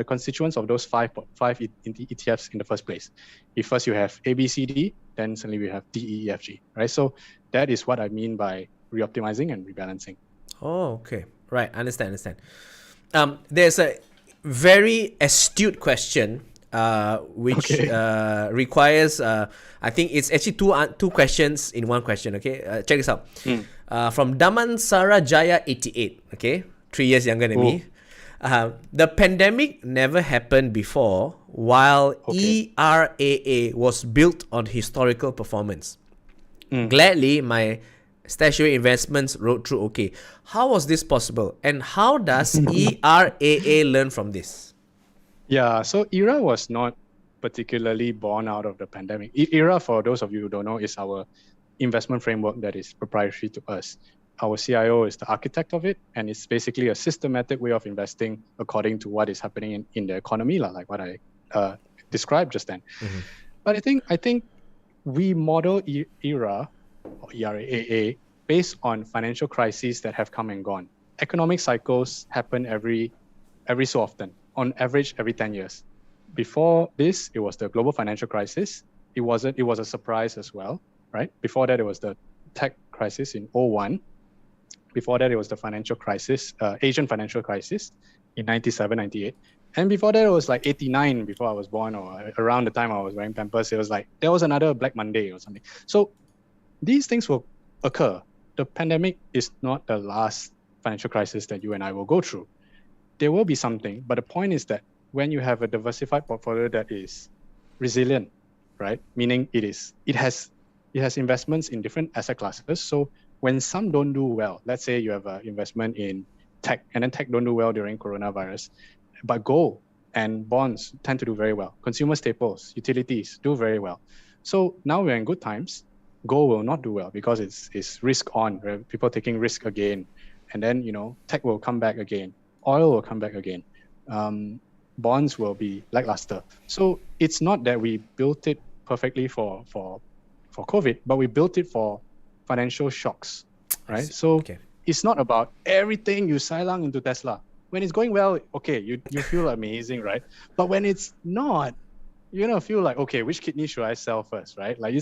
constituents of those five ETFs in the first place. If first you have A, B, C, D, then suddenly we have D, E, F, G, right? So that is what I mean by reoptimizing and rebalancing. Oh, okay. Right. Understand. There's a very astute question which requires I think it's actually two questions in one question. Okay, check this out. From Damansara Jaya 88. Okay, 3 years younger than me. The pandemic never happened before, while ERAA was built on historical performance. Gladly, my Stashaway investments rode through okay. How was this possible, and how does ERAA learn from this? Yeah, so ERA was not particularly born out of the pandemic. ERA, for those of you who don't know, is our investment framework that is proprietary to us. Our CIO is the architect of it, and it's basically a systematic way of investing according to what is happening in the economy, like what I described just then. But I think we model ERA or ERAA based on financial crises that have come and gone. Economic cycles happen every so often, on average every 10 years. Before this, it was the global financial crisis. It was a surprise as well, right? Before that, it was the tech crisis in 2001. Before that, it was the financial crisis, Asian financial crisis in 97, 98. And before that, it was like 89 before I was born, or around the time I was wearing Pampers. It was like, there was another Black Monday or something. So these things will occur. The pandemic is not the last financial crisis that you and I will go through. There will be something, but the point is that when you have a diversified portfolio that is resilient, right? Meaning it has investments in different asset classes. So when some don't do well, let's say you have an investment in tech, and then tech don't do well during coronavirus, but gold and bonds tend to do very well. Consumer staples, utilities do very well. So now we're in good times. Gold will not do well because it's risk on, right? People taking risk again, and then tech will come back again, oil will come back again, bonds will be lackluster. So it's not that we built it perfectly for COVID, but we built it for financial shocks, right? So it's not about everything you silang into Tesla. When it's going well, okay, you feel amazing, right? But when it's not, you're gonna feel like, okay, which kidney should I sell first, right? Like you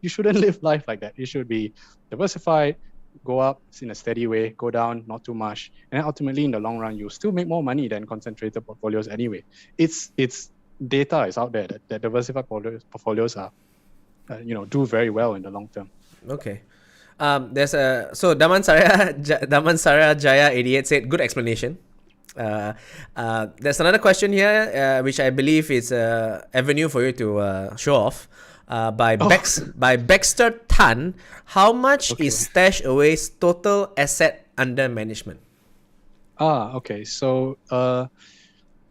shouldn't live life like that. You should be diversified, go up in a steady way, go down not too much, and then ultimately in the long run, you'll still make more money than concentrated portfolios anyway. It's data is out there that diversified portfolios are, do very well in the long term. Okay. So Damansara Jaya 88 said good explanation. There's another question here, which I believe is an avenue for you to show off. By Baxter Tan, how much is Stashaway's total asset under management? Okay. So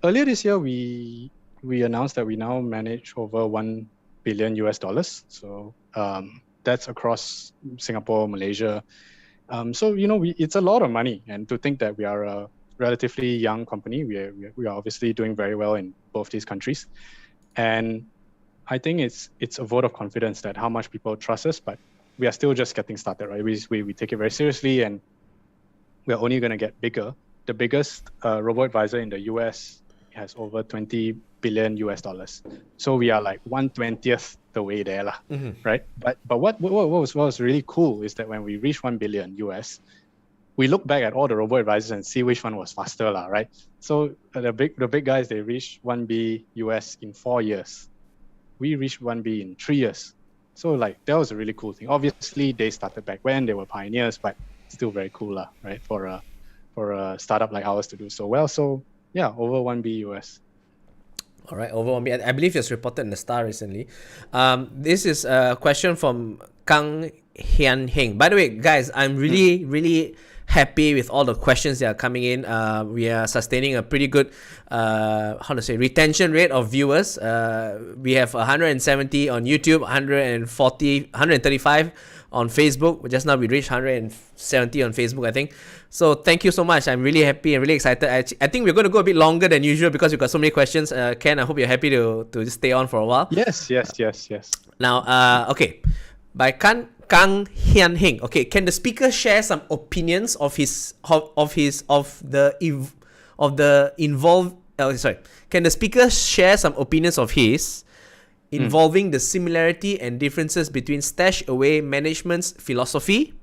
earlier this year, we we announced that we now manage over $1 billion US. So that's across Singapore, Malaysia. So it's a lot of money, and to think that we are a relatively young company, we are obviously doing very well in both these countries, and I think it's a vote of confidence that how much people trust us, but we are still just getting started, right? We take it very seriously, and we're only going to get bigger. The biggest robo-advisor in the US has over 20 billion US. So we are like 1/20th the way there, right? But what was really cool is that when we reached 1 billion US, we look back at all the robo-advisors and see which one was faster, right? So the big guys, they reached 1 B US in 4 years. We reached 1 B in 3 years. So like that was a really cool thing. Obviously, they started back when they were pioneers, but still very cool, right? For a startup like ours to do so well. So yeah, over 1 B US. All right, over 1 B. I believe it's reported in the Star recently. This is a question from Kang Hian Heng. By the way, guys, I'm really happy with all the questions that are coming in. We are sustaining a pretty good, retention rate of viewers. We have 170 on YouTube, 135 on Facebook. Just now we reached 170 on Facebook, I think. So thank you so much. I'm really happy and really excited. I think we're going to go a bit longer than usual because we've got so many questions. Ken, I hope you're happy to just stay on for a while. Yes. Now, okay, by Kang Hian Heng. Okay, can the speaker share some opinions of Can the speaker share some opinions of his involving the similarity and differences between Stashaway management's philosophy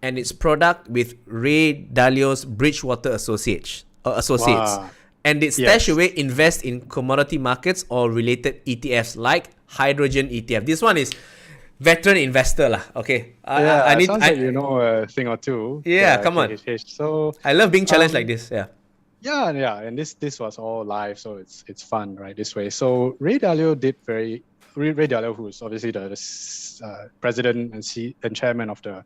and its product with Ray Dalio's Bridgewater Associates? Wow. And did Stashaway invest in commodity markets or related ETFs like hydrogen ETF? This one is veteran investor lah. Okay. Sounds like you know a thing or two. Yeah, come on. So I love being challenged like this. Yeah. Yeah, and this was all live, so it's fun, right? This way. So Ray Dalio, who is obviously the president and chairman of the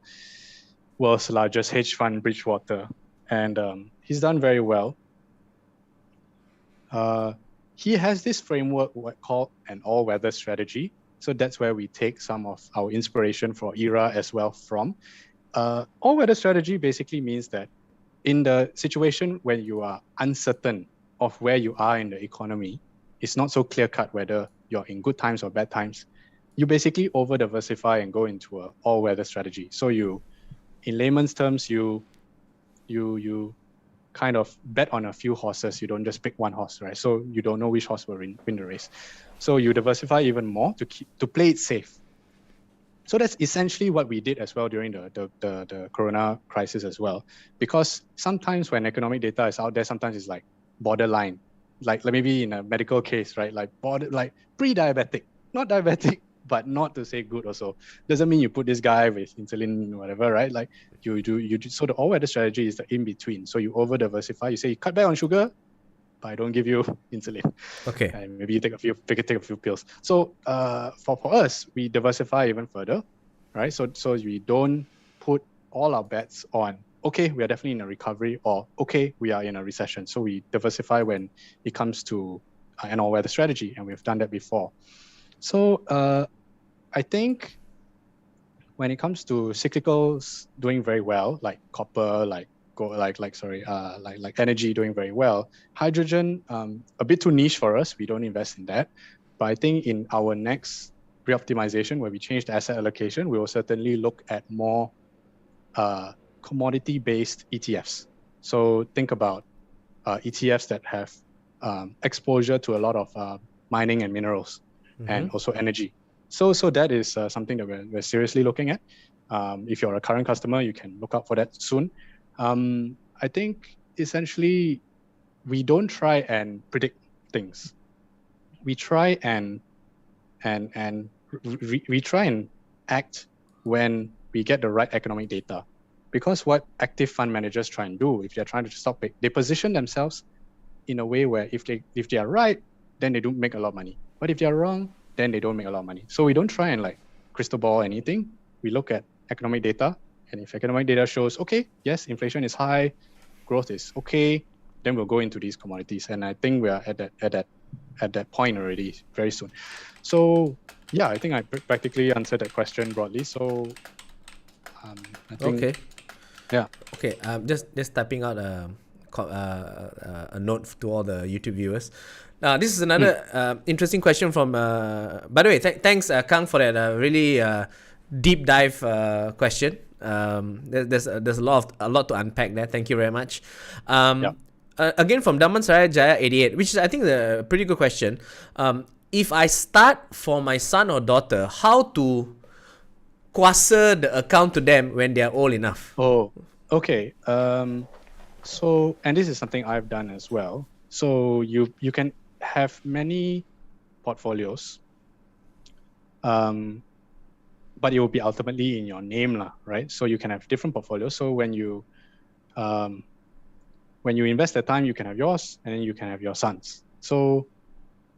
world's largest hedge fund, Bridgewater, and he's done very well. He has this framework called an all-weather strategy. So that's where we take some of our inspiration for ERA as well from. All-weather strategy basically means that in the situation when you are uncertain of where you are in the economy, it's not so clear-cut whether you're in good times or bad times. You basically over-diversify and go into an all-weather strategy. So you, in layman's terms, you kind of bet on a few horses. You don't just pick one horse, right? So you don't know which horse will win the race. So you diversify even more to play it safe. So that's essentially what we did as well during the Corona crisis as well. Because sometimes when economic data is out there, sometimes it's like borderline, like maybe in a medical case, right? Like pre-diabetic, not diabetic, but not to say good also. Doesn't mean you put this guy with insulin or whatever, right? Like you do. So the all-weather strategy is the in-between. So you over-diversify. You say you cut back on sugar, but I don't give you insulin. Okay. And maybe you take a few pills. So for us, we diversify even further, right? So we don't put all our bets on, okay, we are definitely in a recovery, or okay, we are in a recession. So we diversify when it comes to an all-weather strategy, and we've done that before. So I think when it comes to cyclicals doing very well, like copper, like energy doing very well. Hydrogen, a bit too niche for us. We don't invest in that. But I think in our next reoptimization, where we change the asset allocation, we will certainly look at more commodity-based ETFs. So think about ETFs that have exposure to a lot of mining and minerals, and also energy. So that is something that we're seriously looking at. If you're a current customer, you can look out for that soon. I think essentially we don't try and predict things. We try and act when we get the right economic data. Because what active fund managers try and do, if they're trying to stop it, they position themselves in a way where if they are right, then they do make a lot of money. But if they are wrong, then they don't make a lot of money. So we don't try and crystal ball anything. We look at economic data, and if economic data shows, okay, yes, inflation is high, growth is okay, then we'll go into these commodities. And I think we are at that at that point already very soon. So yeah, I think I practically answered that question broadly. So I think Okay. yeah. Okay. Just typing out a note to all the YouTube viewers. This is another interesting question from. By the way, thanks Kang for that really deep dive question. There's a lot to unpack there. Thank you very much. Again from Damansaraya Jaya 88, which is I think a pretty good question. If I start for my son or daughter, how to kuasa the account to them when they are old enough? Oh, okay. So, and this is something I've done as well. So you can have many portfolios, but it will be ultimately in your name, lah, right? So you can have different portfolios. So when you invest that time, you can have yours, and then you can have your son's. So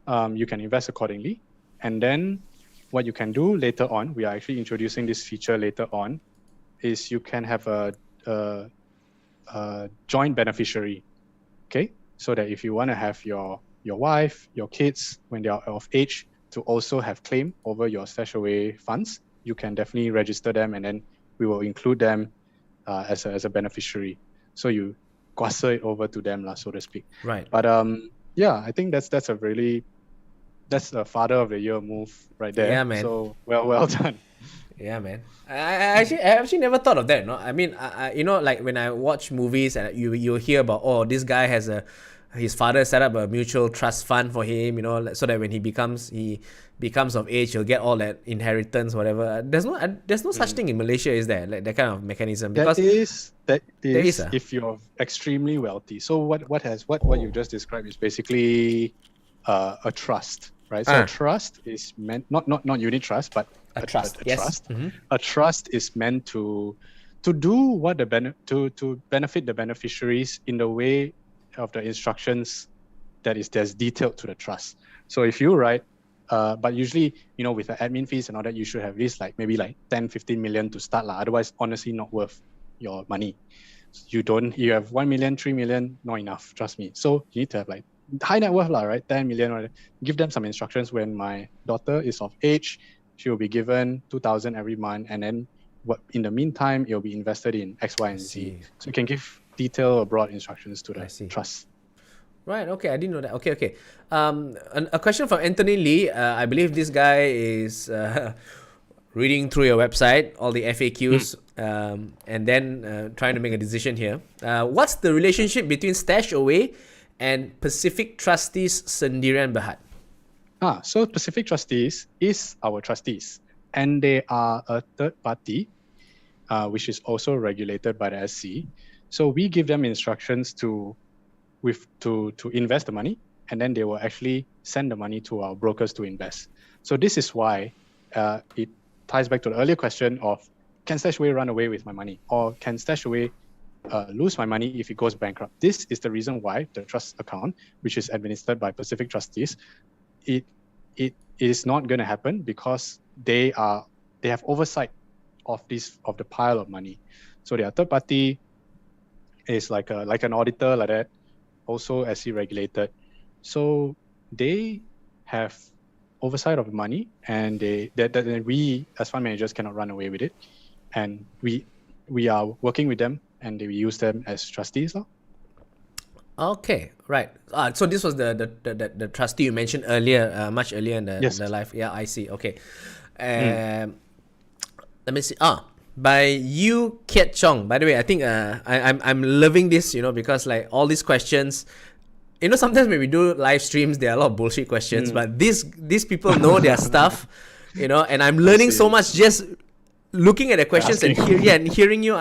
you can invest accordingly, and then what you can do later on, we are actually introducing this feature later on, is you can have a joint beneficiary, okay? So that if you want to have your wife, your kids, when they are of age, to also have claim over your Stashaway funds, you can definitely register them, and then we will include them as a beneficiary. So you kuasa it over to them, so to speak. Right. But yeah, I think that's a father of the year move right there. Yeah, man. So well done. Yeah, man. I actually never thought of that. No, I mean, like when I watch movies and you hear about his father set up a mutual trust fund for him, so that when he becomes of age, he'll get all that inheritance, whatever. There's no such thing in Malaysia, is there? Like that kind of mechanism? Because that is if you're extremely wealthy. So what you just described is basically a trust, right? So a trust is meant not unit trust, but a trust. Yes. Trust. Mm-hmm. A trust is meant to do what to benefit the beneficiaries in the way of the instructions that's detailed to the trust. So if you write, but usually, with the admin fees and all that, you should have at least maybe 10-15 million to start. Otherwise, honestly, not worth your money. You have 1 million, 3 million, not enough, trust me. So you need to have high net worth, right? 10 million, or give them some instructions. When my daughter is of age, she will be given 2,000 every month, and then in the meantime, it will be invested in X, Y, and Z. So you can give detailed or broad instructions to the trust. Right. Okay. I didn't know that. Okay. A question from Anthony Lee. I believe this guy is reading through your website, all the FAQs, and then trying to make a decision here. What's the relationship between Stashaway and Pacific Trustees Sendirian Berhad? So Pacific Trustees is our trustees, and they are a third party, which is also regulated by the SC. So we give them instructions to invest the money, and then they will actually send the money to our brokers to invest. So this is why it ties back to the earlier question of, can Stashaway run away with my money, or can Stashaway lose my money if it goes bankrupt? This is the reason why the trust account, which is administered by Pacific Trustees, it is not going to happen, because they have oversight of the pile of money. So they are third party, is like an auditor, like that, also SC regulated. So they have oversight of the money, and we as fund managers cannot run away with it, and we are working with them, and we use them as trustees. Okay, right. So this was the trustee you mentioned earlier, much earlier in the live. Yeah, I see. Okay. Let me see. By Yu Kiet Chong. By the way, I think I'm loving this, because all these questions, sometimes when we do live streams, there are a lot of bullshit questions, but these people know their stuff, and I'm learning so much just looking at the questions and hearing you,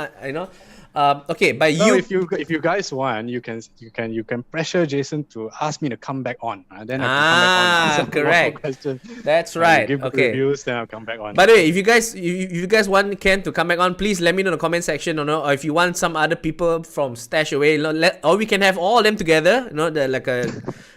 okay, by you. If you guys want, you can pressure Jason to ask me to come back on. Then I can come back on. Correct. Questions. That's right. Give reviews, then I'll come back on. By the way, if you guys want Ken to come back on, please let me know in the comment section, or if you want some other people from Stashaway, or we can have all of them together,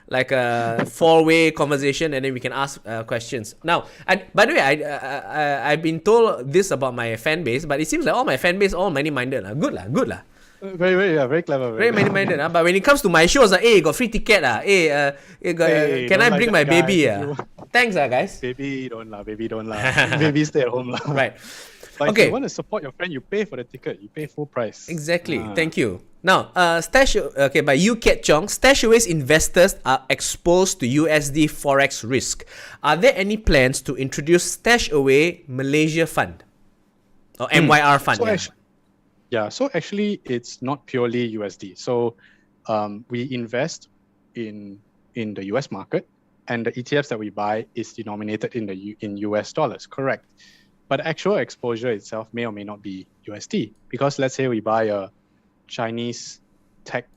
like a four-way conversation, and then we can ask questions. Now, by the way, I've been told this about my fan base, but it seems like all my fan base all money-minded. Good lah. Very clever. Very money-minded. But when it comes to my shows, hey, got free ticket. Can I don't bring like my that, baby? guys. If you- Thanks, guys. Baby don't lah. Baby stay at home lah. Right. But Okay. if you want to support your friend, you pay for the ticket. You pay full price. Exactly. Thank you. Now, by you, Ket Chong, Stashaway's investors are exposed to USD forex risk. Are there any plans to introduce Stashaway Malaysia Fund or MYR Fund? So actually, it's not purely USD. So we invest in the US market, and the ETFs that we buy is denominated in US dollars. Correct. But actual exposure itself may or may not be USD, because let's say we buy a Chinese tech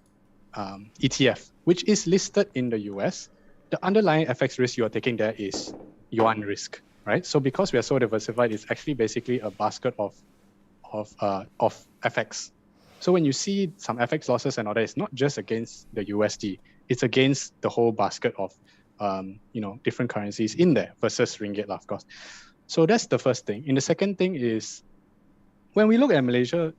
ETF, which is listed in the US, the underlying FX risk you are taking there is yuan risk, right? So because we are so diversified, it's actually basically a basket of FX. So when you see some FX losses and all that, it's not just against the USD, it's against the whole basket of different currencies in there versus ringgit, of course. So that's the first thing. And the second thing is, when we look at Malaysia,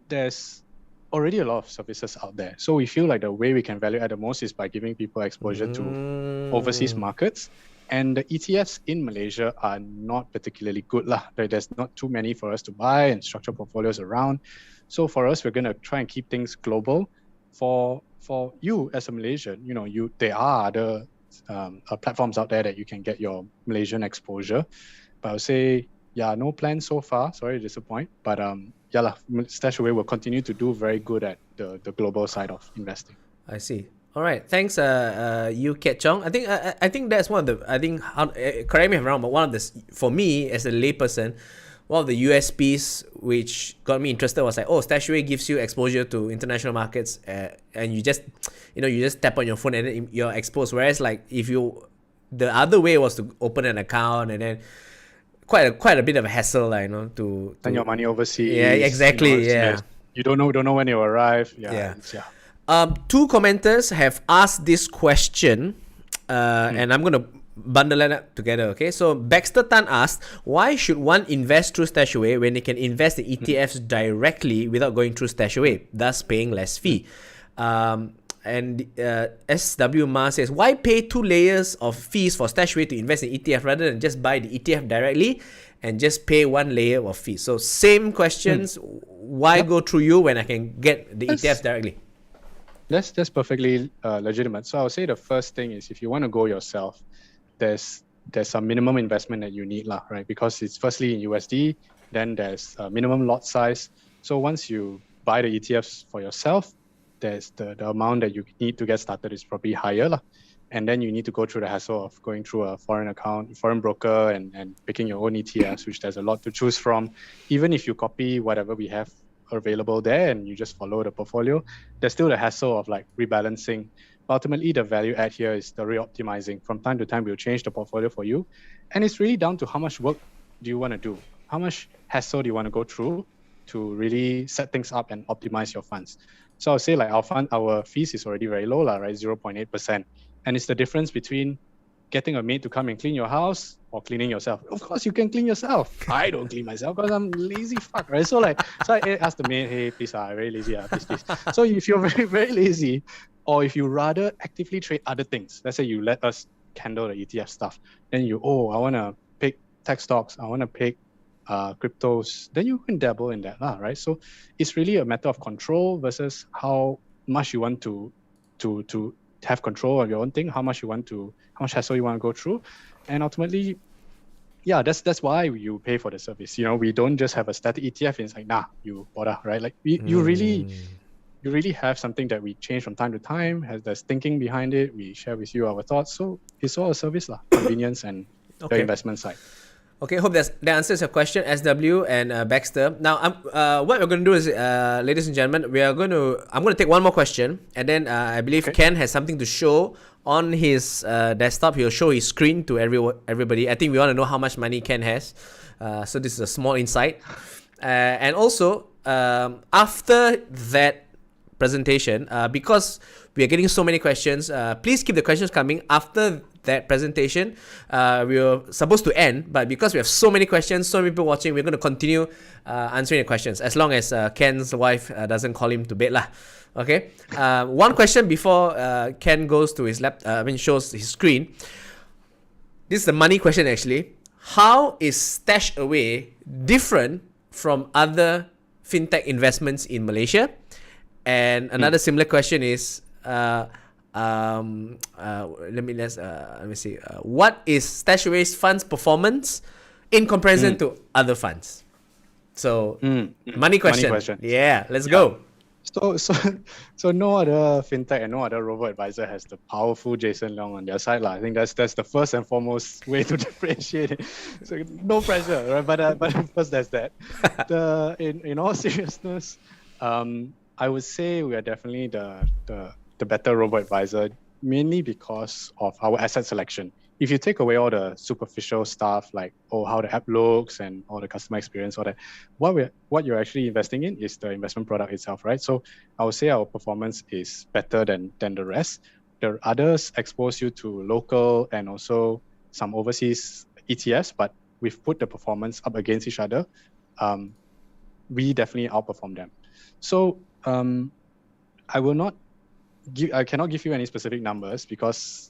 there's already a lot of services out there. So we feel like the way we can value add the most is by giving people exposure to overseas markets. And the ETFs in Malaysia are not particularly good lah. There's not too many for us to buy and structure portfolios around. So for us, we're going to try and keep things global. For you as a Malaysian, there are other platforms out there that you can get your Malaysian exposure. But I would say, no plans so far. Sorry to disappoint. But Stashaway will continue to do very good at the global side of investing. I see. All right. Thanks, you, Ket Chong. I think that's one of the, correct me if I'm wrong, but one of the, for me as a layperson, one of the USPs which got me interested was like, Stashaway gives you exposure to international markets, and you just tap on your phone and then you're exposed. Whereas like the other way was to open an account and then quite a bit of a hassle, to send your money overseas. Yeah, exactly. You don't know when it will arrive. Two commenters have asked this question, and I'm gonna bundle it up together. Okay, so Baxter Tan asked, why should one invest through Stashaway when they can invest in ETFs directly without going through Stashaway, thus paying less fee? And SW Ma says, why pay 2 layers of fees for Stashaway to invest in ETF rather than just buy the ETF directly and just pay 1 layer of fees? So same questions. Why go through you when I can get the ETFs directly? That's perfectly legitimate. So I would say the first thing is, if you want to go yourself, there's some minimum investment that you need, right? Because it's firstly in USD, then there's a minimum lot size. So once you buy the ETFs for yourself, there's the amount that you need to get started is probably higher. And then you need to go through the hassle of going through a foreign broker and picking your own ETFs, which there's a lot to choose from. Even if you copy whatever we have available there and you just follow the portfolio, there's still the hassle of like rebalancing. Ultimately, the value add here is the re-optimizing. From time to time, we'll change the portfolio for you. And it's really down to how much work do you want to do? How much hassle do you want to go through to really set things up and optimize your funds? So I'll say like our fees is already very low, right? 0.8%. And it's the difference between getting a maid to come and clean your house or cleaning yourself. Of course, you can clean yourself. I don't clean myself because I'm lazy fuck, right? So I asked the maid, hey, please, I'm very lazy, please. So if you're very, very lazy, or if you rather actively trade other things, let's say you let us handle the ETF stuff, then I want to pick tech stocks, I want to pick cryptos, then you can dabble in that, right? So it's really a matter of control versus how much you want to have control of your own thing, how much hassle you want to go through. And ultimately, that's why you pay for the service. We don't just have a static ETF and it's like, you bother, right? Like you really have something that we change from time to time, there's thinking behind it, we share with you our thoughts. So it's all a service, convenience and the investment side. Okay, hope that answers your question, SW and Baxter. Now, what we're going to do is, ladies and gentlemen, I'm going to take one more question, and then I believe Ken has something to show on his desktop. He'll show his screen to everybody. I think we want to know how much money Ken has. So this is a small insight. And also, after that presentation, because we are getting so many questions, please keep the questions coming. After that presentation. We were supposed to end, but because we have so many questions, so many people watching, we're going to continue answering the questions as long as Ken's wife doesn't call him to bed lah. Okay. One question before Ken goes to his shows his screen. This is the money question actually. How is Stashaway different from other fintech investments in Malaysia? And another similar question is, let me see. What is Stashaway's funds performance in comparison to other funds? So money question. Yeah, let's go. So no other fintech and no other robo-advisor has the powerful Jason Leong on their side lah. I think that's the first and foremost way to differentiate it. So no pressure, right? But first there's that. In all seriousness, I would say we are definitely the better robo-advisor, mainly because of our asset selection. If you take away all the superficial stuff like how the app looks and all the customer experience, all that, what you're actually investing in is the investment product itself, right? So I would say our performance is better than the rest. The others expose you to local and also some overseas ETFs, but we've put the performance up against each other. We definitely outperform them. So I cannot give you any specific numbers because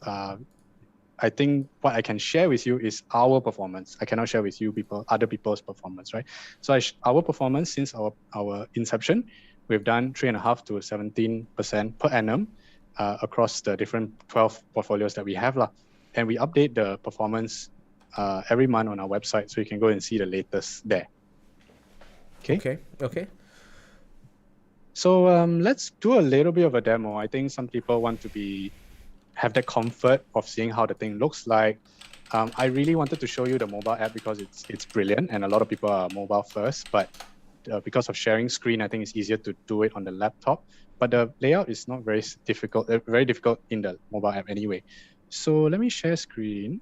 I think what I can share with you is our performance. I cannot share with you other people's performance, right? So our performance since our inception, we've done 3.5 to 17% per annum across the different 12 portfolios that we have lah. And we update the performance every month on our website, so you can go and see the latest there. Okay. So let's do a little bit of a demo. I think some people want to have the comfort of seeing how the thing looks like. I really wanted to show you the mobile app because it's brilliant and a lot of people are mobile first, but because of sharing screen, I think it's easier to do it on the laptop. But the layout is not very difficult in the mobile app anyway. So let me share screen.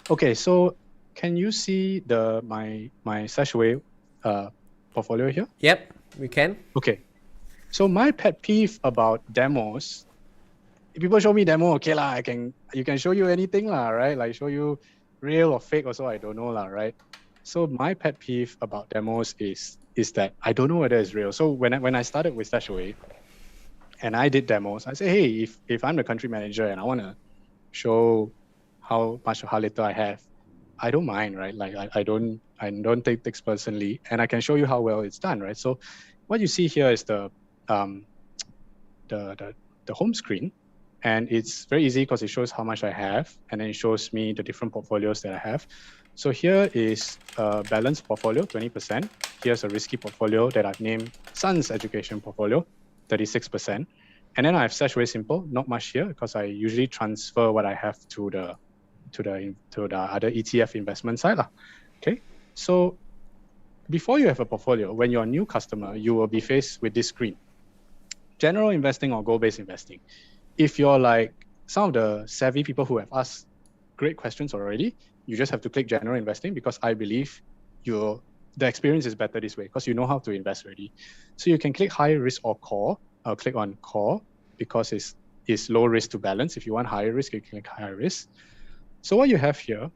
Okay, so can you see my Stashaway portfolio here? Yep, we can. Okay, so my pet peeve about demos, if people show me demo, okay lah, you can show you anything lah, right? Like show you real or fake also, I don't know lah, right? So my pet peeve about demos is that I don't know whether it's real. So when I started with Stashaway and I did demos, I say, hey, if I'm the country manager and I want to show how little I have, I don't mind, right? Like I don't take things personally, and I can show you how well it's done, right? So what you see here is the home screen. And it's very easy because it shows how much I have, and then it shows me the different portfolios that I have. So here is a balanced portfolio, 20%. Here's a risky portfolio that I've named Son's Education Portfolio, 36%. And then I have Stashaway Simple, not much here because I usually transfer what I have to the other ETF investment side lah. Okay, so before you have a portfolio, when you're a new customer, you will be faced with this screen: general investing or goal-based investing. If you're like some of the savvy people who have asked great questions already, you just have to click general investing because I believe the experience is better this way because you know how to invest already. So you can click high risk or core. I'll click on core because it's low risk to balance. If you want higher risk, you can click higher risk. So what you have here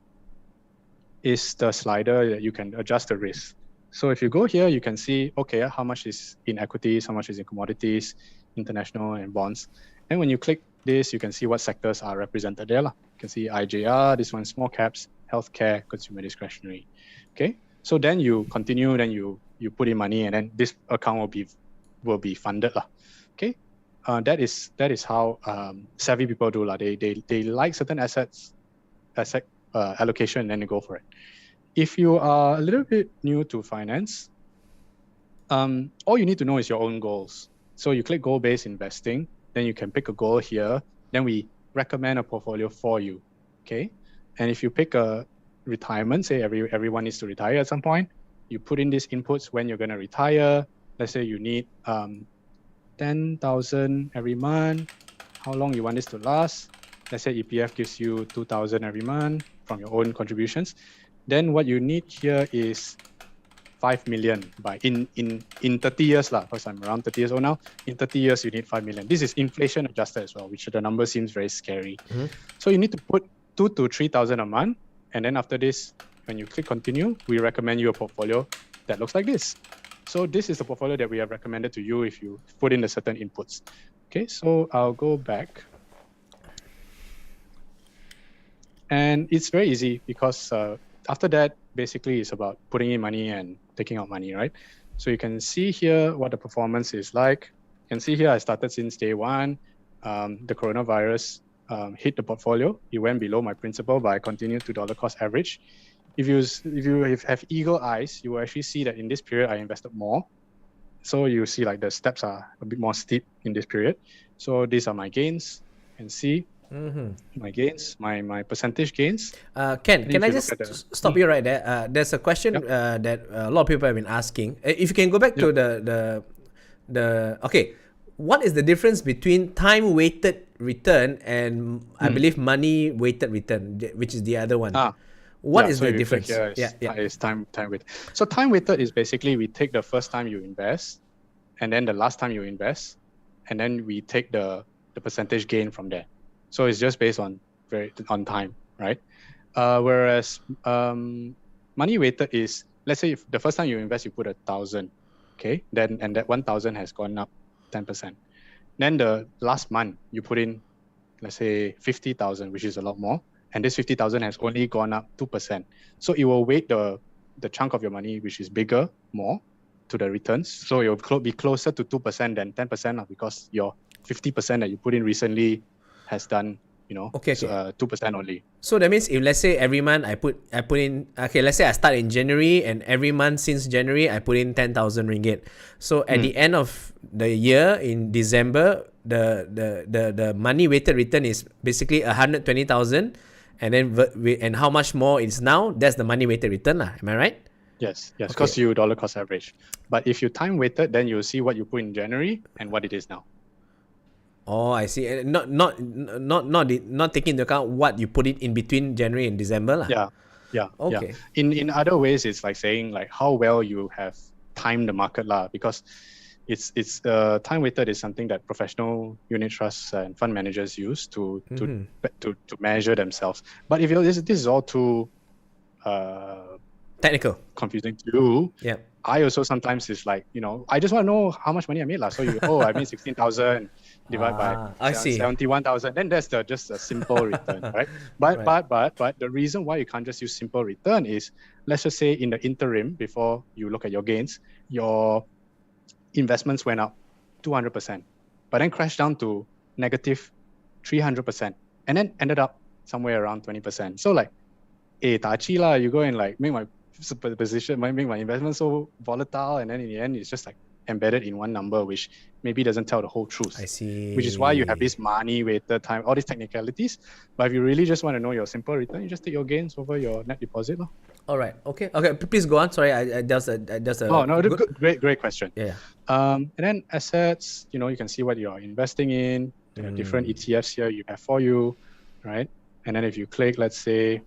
is the slider that you can adjust the risk. So if you go here, you can see, okay, how much is in equities, how much is in commodities, international and bonds. And when you click this, you can see what sectors are represented there. You can see IJR, this one small caps, healthcare, consumer discretionary. Okay, so then you continue, then you put in money, and then this account will be funded. Okay, that is how savvy people do. They like certain asset allocation and then they go for it. If you are a little bit new to finance, all you need to know is your own goals. So you click goal-based investing, then you can pick a goal here. Then we recommend a portfolio for you, okay? And if you pick a retirement, say everyone needs to retire at some point, you put in these inputs when you're going to retire. Let's say you need 10,000 every month. How long you want this to last? Let's say EPF gives you 2,000 every month from your own contributions. Then what you need here is 5 million by in 30 years lah, because I'm around 30 years old now. In 30 years, you need 5 million. This is inflation adjusted as well, which the number seems very scary. So you need to put 2,000 to 3,000 a month. And then after this, when you click continue, we recommend you a portfolio that looks like this. So this is the portfolio that we have recommended to you if you put in the certain inputs. Okay, so I'll go back. And it's very easy because after that, basically it's about putting in money and taking out money, right? So you can see here what the performance is like. You can see here I started since day one. The coronavirus hit the portfolio. It went below my principal, but I continued to dollar cost average. If you have eagle eyes, you will actually see that in this period I invested more. So you see like the steps are a bit more steep in this period. So these are my gains. You can see my gains, my percentage gains. Ken, can I just stop you right there? There's a question that a lot of people have been asking. If you can go back to the okay, what is the difference between time weighted return and I believe money weighted return, which is the other one? What is the difference? It's time weighted. So time weighted is basically we take the first time you invest, and then the last time you invest, and then we take the percentage gain from there. So it's just based on time, right? Whereas money weighted is, let's say if the first time you invest, you put 1,000, okay? And that 1,000 has gone up 10%. Then the last month you put in, let's say 50,000, which is a lot more. And this 50,000 has only gone up 2%. So it will weight the chunk of your money, which is bigger, more to the returns. So it will be closer to 2% than 10% because your 50% that you put in recently has done, 2% only. So that means if let's say every month I put in, okay, let's say I start in January and every month since January I put in 10,000 ringgit. So at the end of the year in December, the money weighted return is basically 120,000, and then and how much more is now? That's the money weighted return, lah. Am I right? Yes, because you dollar cost average. But if you time weighted, then you'll see what you put in January and what it is now. Oh, I see. Not taking into account what you put it in between January and December, lah. Yeah. Okay. In other ways, it's like saying like how well you have timed the market, lah. Because it's time weighted is something that professional unit trusts and fund managers use to measure themselves. But if this is all too technical, confusing to you, I also sometimes is like, I just want to know how much money I made, lah. So I made 16,000 divided by 71,000. Then that's just a simple return, right? But the reason why you can't just use simple return is, let's just say in the interim before you look at your gains, your investments went up 200%, but then crashed down to negative 300%, and then ended up somewhere around 20%. So like, tachi lah, you go and like make my position, make my investment so volatile, and then in the end it's just like embedded in one number, which maybe doesn't tell the whole truth. I see. Which is why you have this money weighted time, all these technicalities. But if you really just want to know your simple return, you just take your gains over your net deposit. All right. Okay. Please go on. Sorry, that's a. Oh no, great question. Yeah. And then assets, you can see what you're investing in. There are different ETFs here you have for you, right? And then if you click, let's say,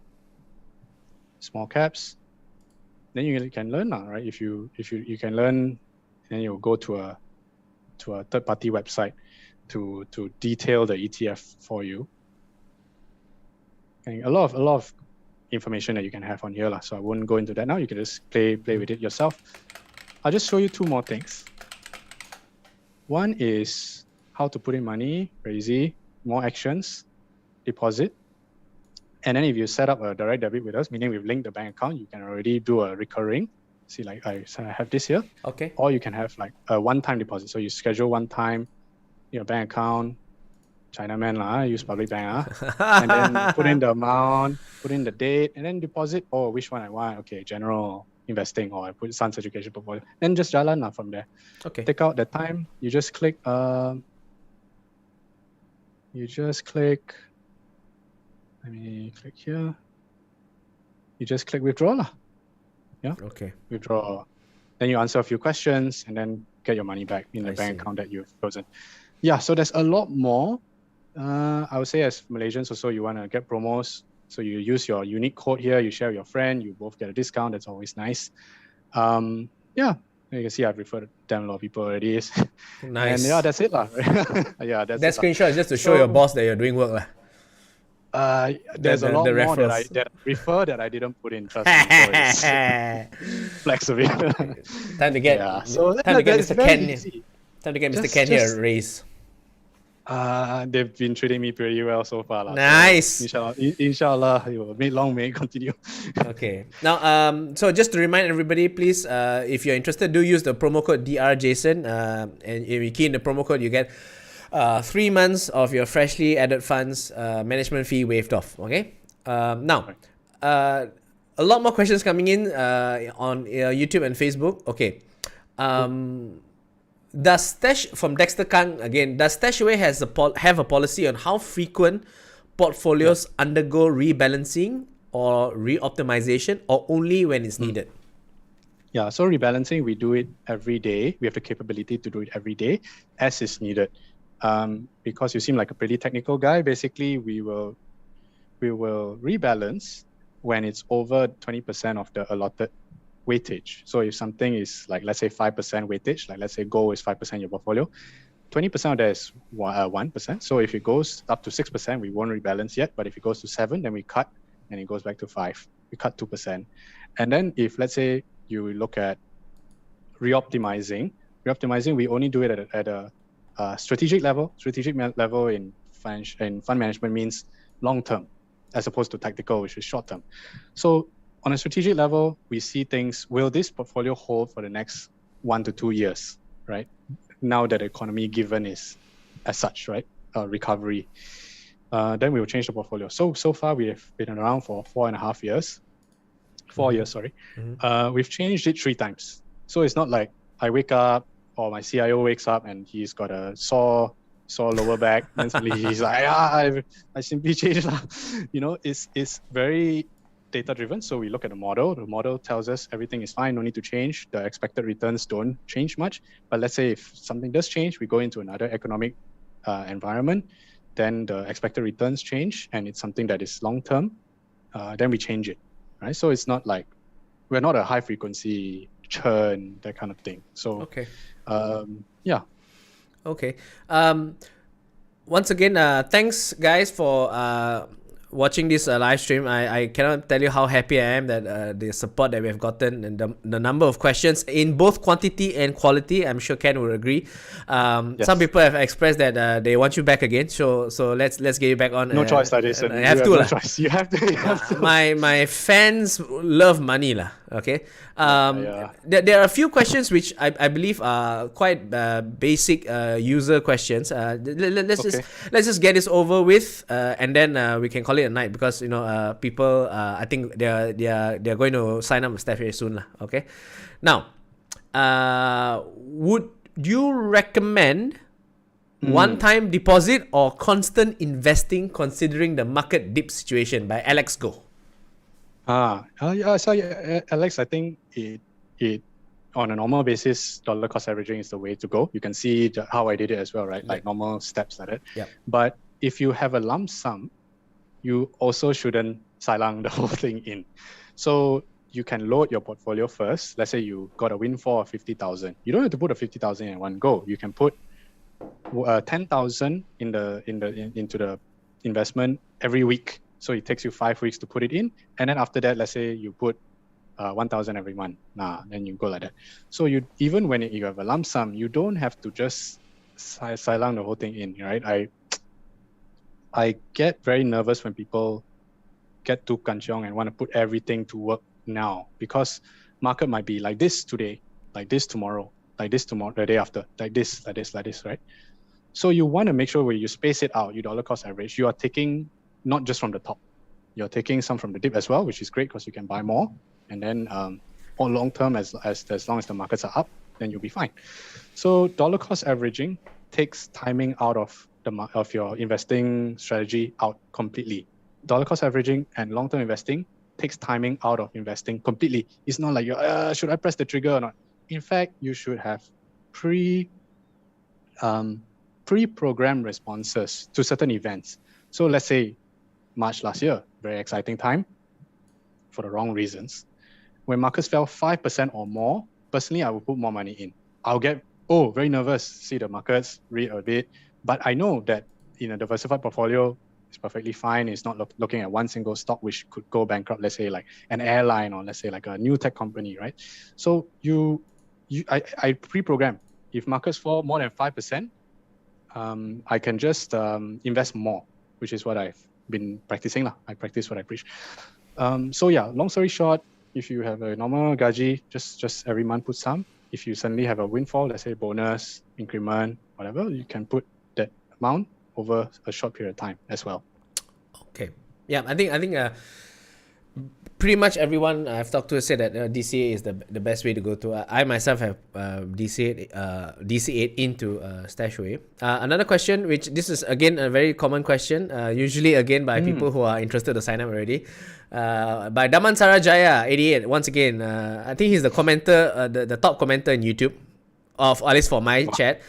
small caps, then you can learn now, right? If you can learn, then you'll go to a third-party website to detail the ETF for you. And a lot of information that you can have on here, so I won't go into that now. You can just play with it yourself. I'll just show you two more things. One is how to put in money, very easy. More actions, deposit. And then if you set up a direct debit with us, meaning we've linked the bank account, you can already do a recurring. See, like I have this here. Okay. Or you can have like a one-time deposit. So you schedule one time your bank account, Chinaman lah, use public bank and then put in the amount, put in the date, and then deposit. Oh, which one I want? Okay, general investing, or I put son's education portfolio. Then just jalan lah from there. Okay. Take out the time. You just click. Let me click here. You just click withdraw lah. Yeah. Okay. Withdraw. Then you answer a few questions and then get your money back in the bank account that you've chosen. Yeah. So there's a lot more. I would say as Malaysians also, you want to get promos. So you use your unique code here. You share with your friend. You both get a discount. That's always nice. Yeah, you can see I've referred damn a lot of people already. Nice. And yeah, that's it lah. Yeah, that's That it lah. screenshot is just to show your boss that you're doing work lah. There's a lot the more that I referrals. refer that I didn't put in. Trust me, so it's flex of it. Time to get that's Mr. very Ken. easy. Time to get Mr. Ken here a raise. They've been treating me pretty well so far. Nice. So inshallah, it will may it continue. Okay. Now, so just to remind everybody, please, if you're interested, do use the promo code DRJason. And if you key in the promo code, you get 3 months of your freshly added funds management fee waived off. Okay. Now, a lot more questions coming in on YouTube and Facebook. Okay. Does from Dexter Kang again? Does Stashaway have a policy on how frequent portfolios undergo rebalancing or reoptimization, or only when it's needed? Yeah, so rebalancing, we do it every day. We have the capability to do it every day as is needed. Because you seem like a pretty technical guy, basically we will rebalance when it's over 20% of the allotted weightage. So if something is like, let's say 5% weightage, like let's say gold is 5% of your portfolio, 20% of that is 1%. So if it goes up to 6%, we won't rebalance yet. But if it goes to 7, then we cut and it goes back to 5. We cut 2%. And then if, let's say, you look at reoptimizing, we only do it at a strategic level. Strategic level in fund management means long term, as opposed to tactical, which is short term. So on a strategic level, we see things, will this portfolio hold for the next 1 to 2 years, right? Now that the economy given is as such, right? Recovery. Then we will change the portfolio. So far we have been around for 4.5 years. 4 years, sorry. We've changed it 3 times. So it's not like I wake up or my CIO wakes up and he's got a sore lower back. And suddenly he's like, I simply changed. It's very data driven. So we look at the model. The model tells us everything is fine, no need to change. The expected returns don't change much. But let's say if something does change, we go into another economic environment, then the expected returns change and it's something that is long term, then we change it. Right? So it's not like we're not a high frequency churn, that kind of thing. So okay. Yeah. Okay. Once again, thanks guys for watching this live stream. I cannot tell you how happy I am that the support that we have gotten and the number of questions in both quantity and quality. I'm sure Ken will agree. Yes. Some people have expressed that they want you back again. So let's get you back on. No choice like this. I have to. No choice. You have to. My fans love money lah. Okay. There are a few questions which I believe are quite basic user questions. Let's just get this over with, and then we can call it a night, because people I think they're going to sign up with Stashaway soon lah. Okay. Now, would you recommend one-time deposit or constant investing considering the market dip situation? By Alex Go. So Alex, I think it on a normal basis, dollar cost averaging is the way to go. You can see how I did it as well, right? Like normal steps like that. Yeah. But if you have a lump sum, you also shouldn't silang the whole thing in. So you can load your portfolio first. Let's say you got a windfall of 50,000. You don't have to put a 50,000 in one go. You can put 10,000 into the investment every week. So it takes you 5 weeks to put it in. And then after that, let's say you put 1,000 every month. Then you go like that. So even when you have a lump sum, you don't have to just silang the whole thing in, right? I get very nervous when people get too kanchiong and want to put everything to work now, because market might be like this today, like this tomorrow, like this tomorrow, the day after, like this, right? So you want to make sure when you space it out, you dollar cost average, you are taking not just from the top, you're taking some from the dip as well, which is great because you can buy more. And then on long term, as long as the markets are up, then you'll be fine. So dollar cost averaging takes timing out of your investing strategy out completely. Dollar cost averaging and long-term investing takes timing out of investing completely. It's not like should I press the trigger or not? In fact, you should have pre-programmed responses to certain events. So let's say March last year, very exciting time for the wrong reasons. when markets fell 5% or more, personally, I will put more money in. I'll get, very nervous, see the markets, read a bit. But I know that in a diversified portfolio, it's perfectly fine. It's not looking at one single stock which could go bankrupt, let's say like an airline or let's say like a new tech company, right? So I pre-program. If markets fall more than 5%, I can just invest more, which is what I've been practicing. I practice what I preach. So yeah, long story short, if you have a normal gaji, just every month put some. If you suddenly have a windfall, let's say bonus, increment, whatever, you can put that amount over a short period of time as well. Okay. Yeah, I think pretty much everyone I've talked to said that DCA is the best way to go to. I myself have DCA'd into Stashaway. Another question, which this is again a very common question, usually again by people who are interested to sign up already. By Daman Sarajaya 88. Once again, I think he's the commenter, the top commenter in YouTube, of at least for my chat.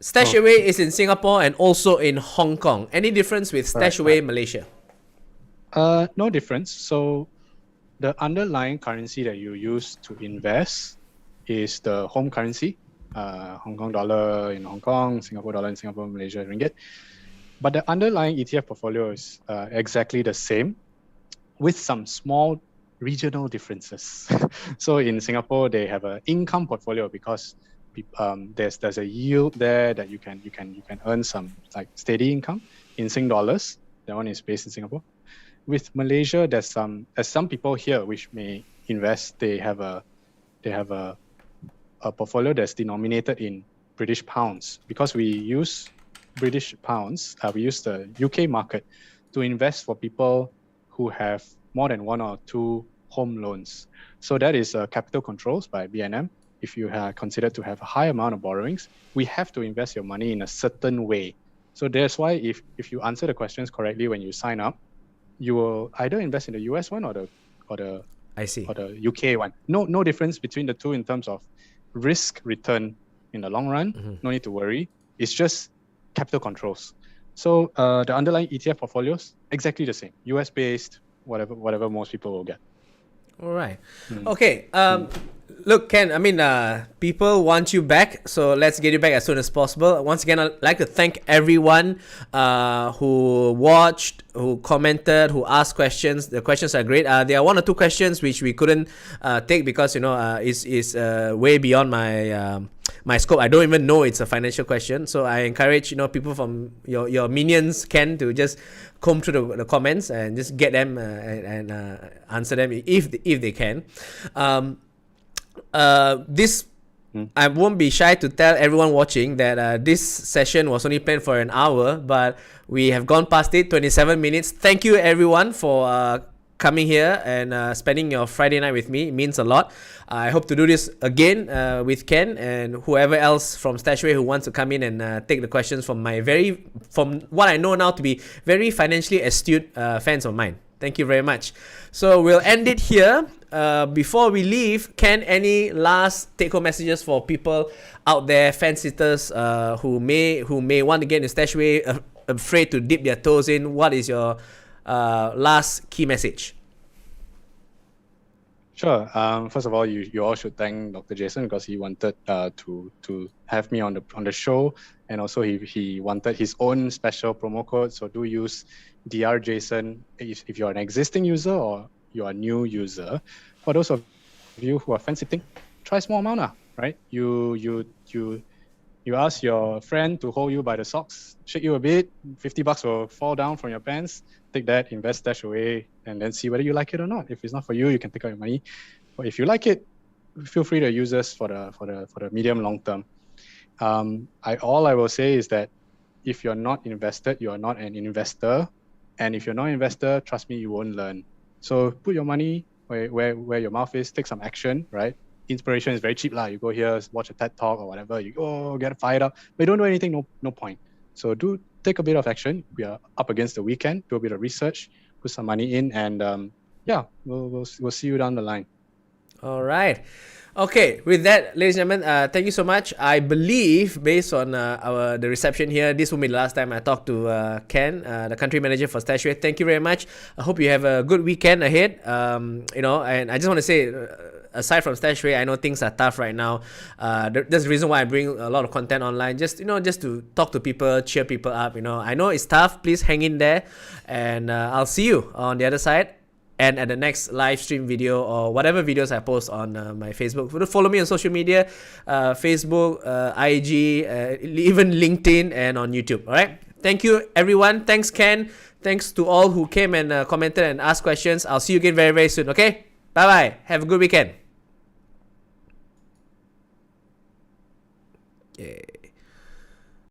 Stashaway is in Singapore and also in Hong Kong. Any difference with Stashaway Malaysia? No difference. So the underlying currency that you use to invest is the home currency, Hong Kong dollar in Hong Kong, Singapore dollar in Singapore, Malaysia ringgit. But the underlying ETF portfolio is exactly the same, with some small regional differences. So in Singapore, they have an income portfolio because there's a yield there that you can earn some like steady income in Sing dollars. That one is based in Singapore. With Malaysia, there's some people here which may invest. They have a portfolio that's denominated in British pounds, because we use British pounds. We use the UK market to invest for people who have more than one or two home loans. So that is capital controls by BNM. If you are considered to have a high amount of borrowings, we have to invest your money in a certain way. So that's why if you answer the questions correctly when you sign up, you will either invest in the US one or the I see. or the UK one. No difference between the two in terms of risk return in the long run. No need to worry. It's just capital controls. So the underlying ETF portfolios exactly the same. US based, whatever most people will get. All right. Okay. Look, Ken, I mean, people want you back, so let's get you back as soon as possible. Once again, I'd like to thank everyone who watched, who commented, who asked questions. The questions are great. There are one or two questions which we couldn't take because, is way beyond my scope. I don't even know it's a financial question. So I encourage, people from your minions, Ken, to just comb through the comments and just get them and answer them if they can. I won't be shy to tell everyone watching that this session was only planned for an hour, but we have gone past it, 27 minutes. Thank you everyone for coming here and spending your Friday night with me. It means a lot. I hope to do this again with Ken and whoever else from Stashaway who wants to come in and take the questions from what I know now to be very financially astute fans of mine. Thank you very much. So we'll end it here. Before we leave, Ken, any last take-home messages for people out there, fan-sitters who may want to get into Stashaway, afraid to dip their toes in? What is your last key message? Sure. First of all, you all should thank Dr. Jason because he wanted to have me on the show, and also he wanted his own special promo code. So do use Dr. Jason if you're an existing user or you're a new user. For those of you who are fan sitting, try small amount, right? You ask your friend to hold you by the socks, shake you a bit, $50 will fall down from your pants. Take that, invest Stashaway, and then see whether you like it or not. If it's not for you, you can take out your money. But if you like it, feel free to use us for the medium long term. All I will say is that if you're not invested, you are not an investor, and if you're not an investor, trust me, you won't learn. So put your money where your mouth is. Take some action, right? Inspiration is very cheap, lah. You go here, watch a TED talk or whatever. You go get fired up, but you don't do anything. No point. So do take a bit of action. We are up against the weekend. Do a bit of research, put some money in, and we'll see you down the line. All right. Okay, with that, ladies and gentlemen, thank you so much. I believe, based on the reception here, this will be the last time I talk to Ken, the country manager for Stashaway. Thank you very much. I hope you have a good weekend ahead. And I just want to say, aside from Stashaway, I know things are tough right now. That's the reason why I bring a lot of content online, just to talk to people, cheer people up. I know it's tough. Please hang in there, and I'll see you on the other side. And at the next live stream video or whatever videos I post on my Facebook. Follow me on social media, Facebook, IG, even LinkedIn, and on YouTube. All right. Thank you, everyone. Thanks, Ken. Thanks to all who came and commented and asked questions. I'll see you again very, very soon. Okay. Bye-bye. Have a good weekend. Yeah.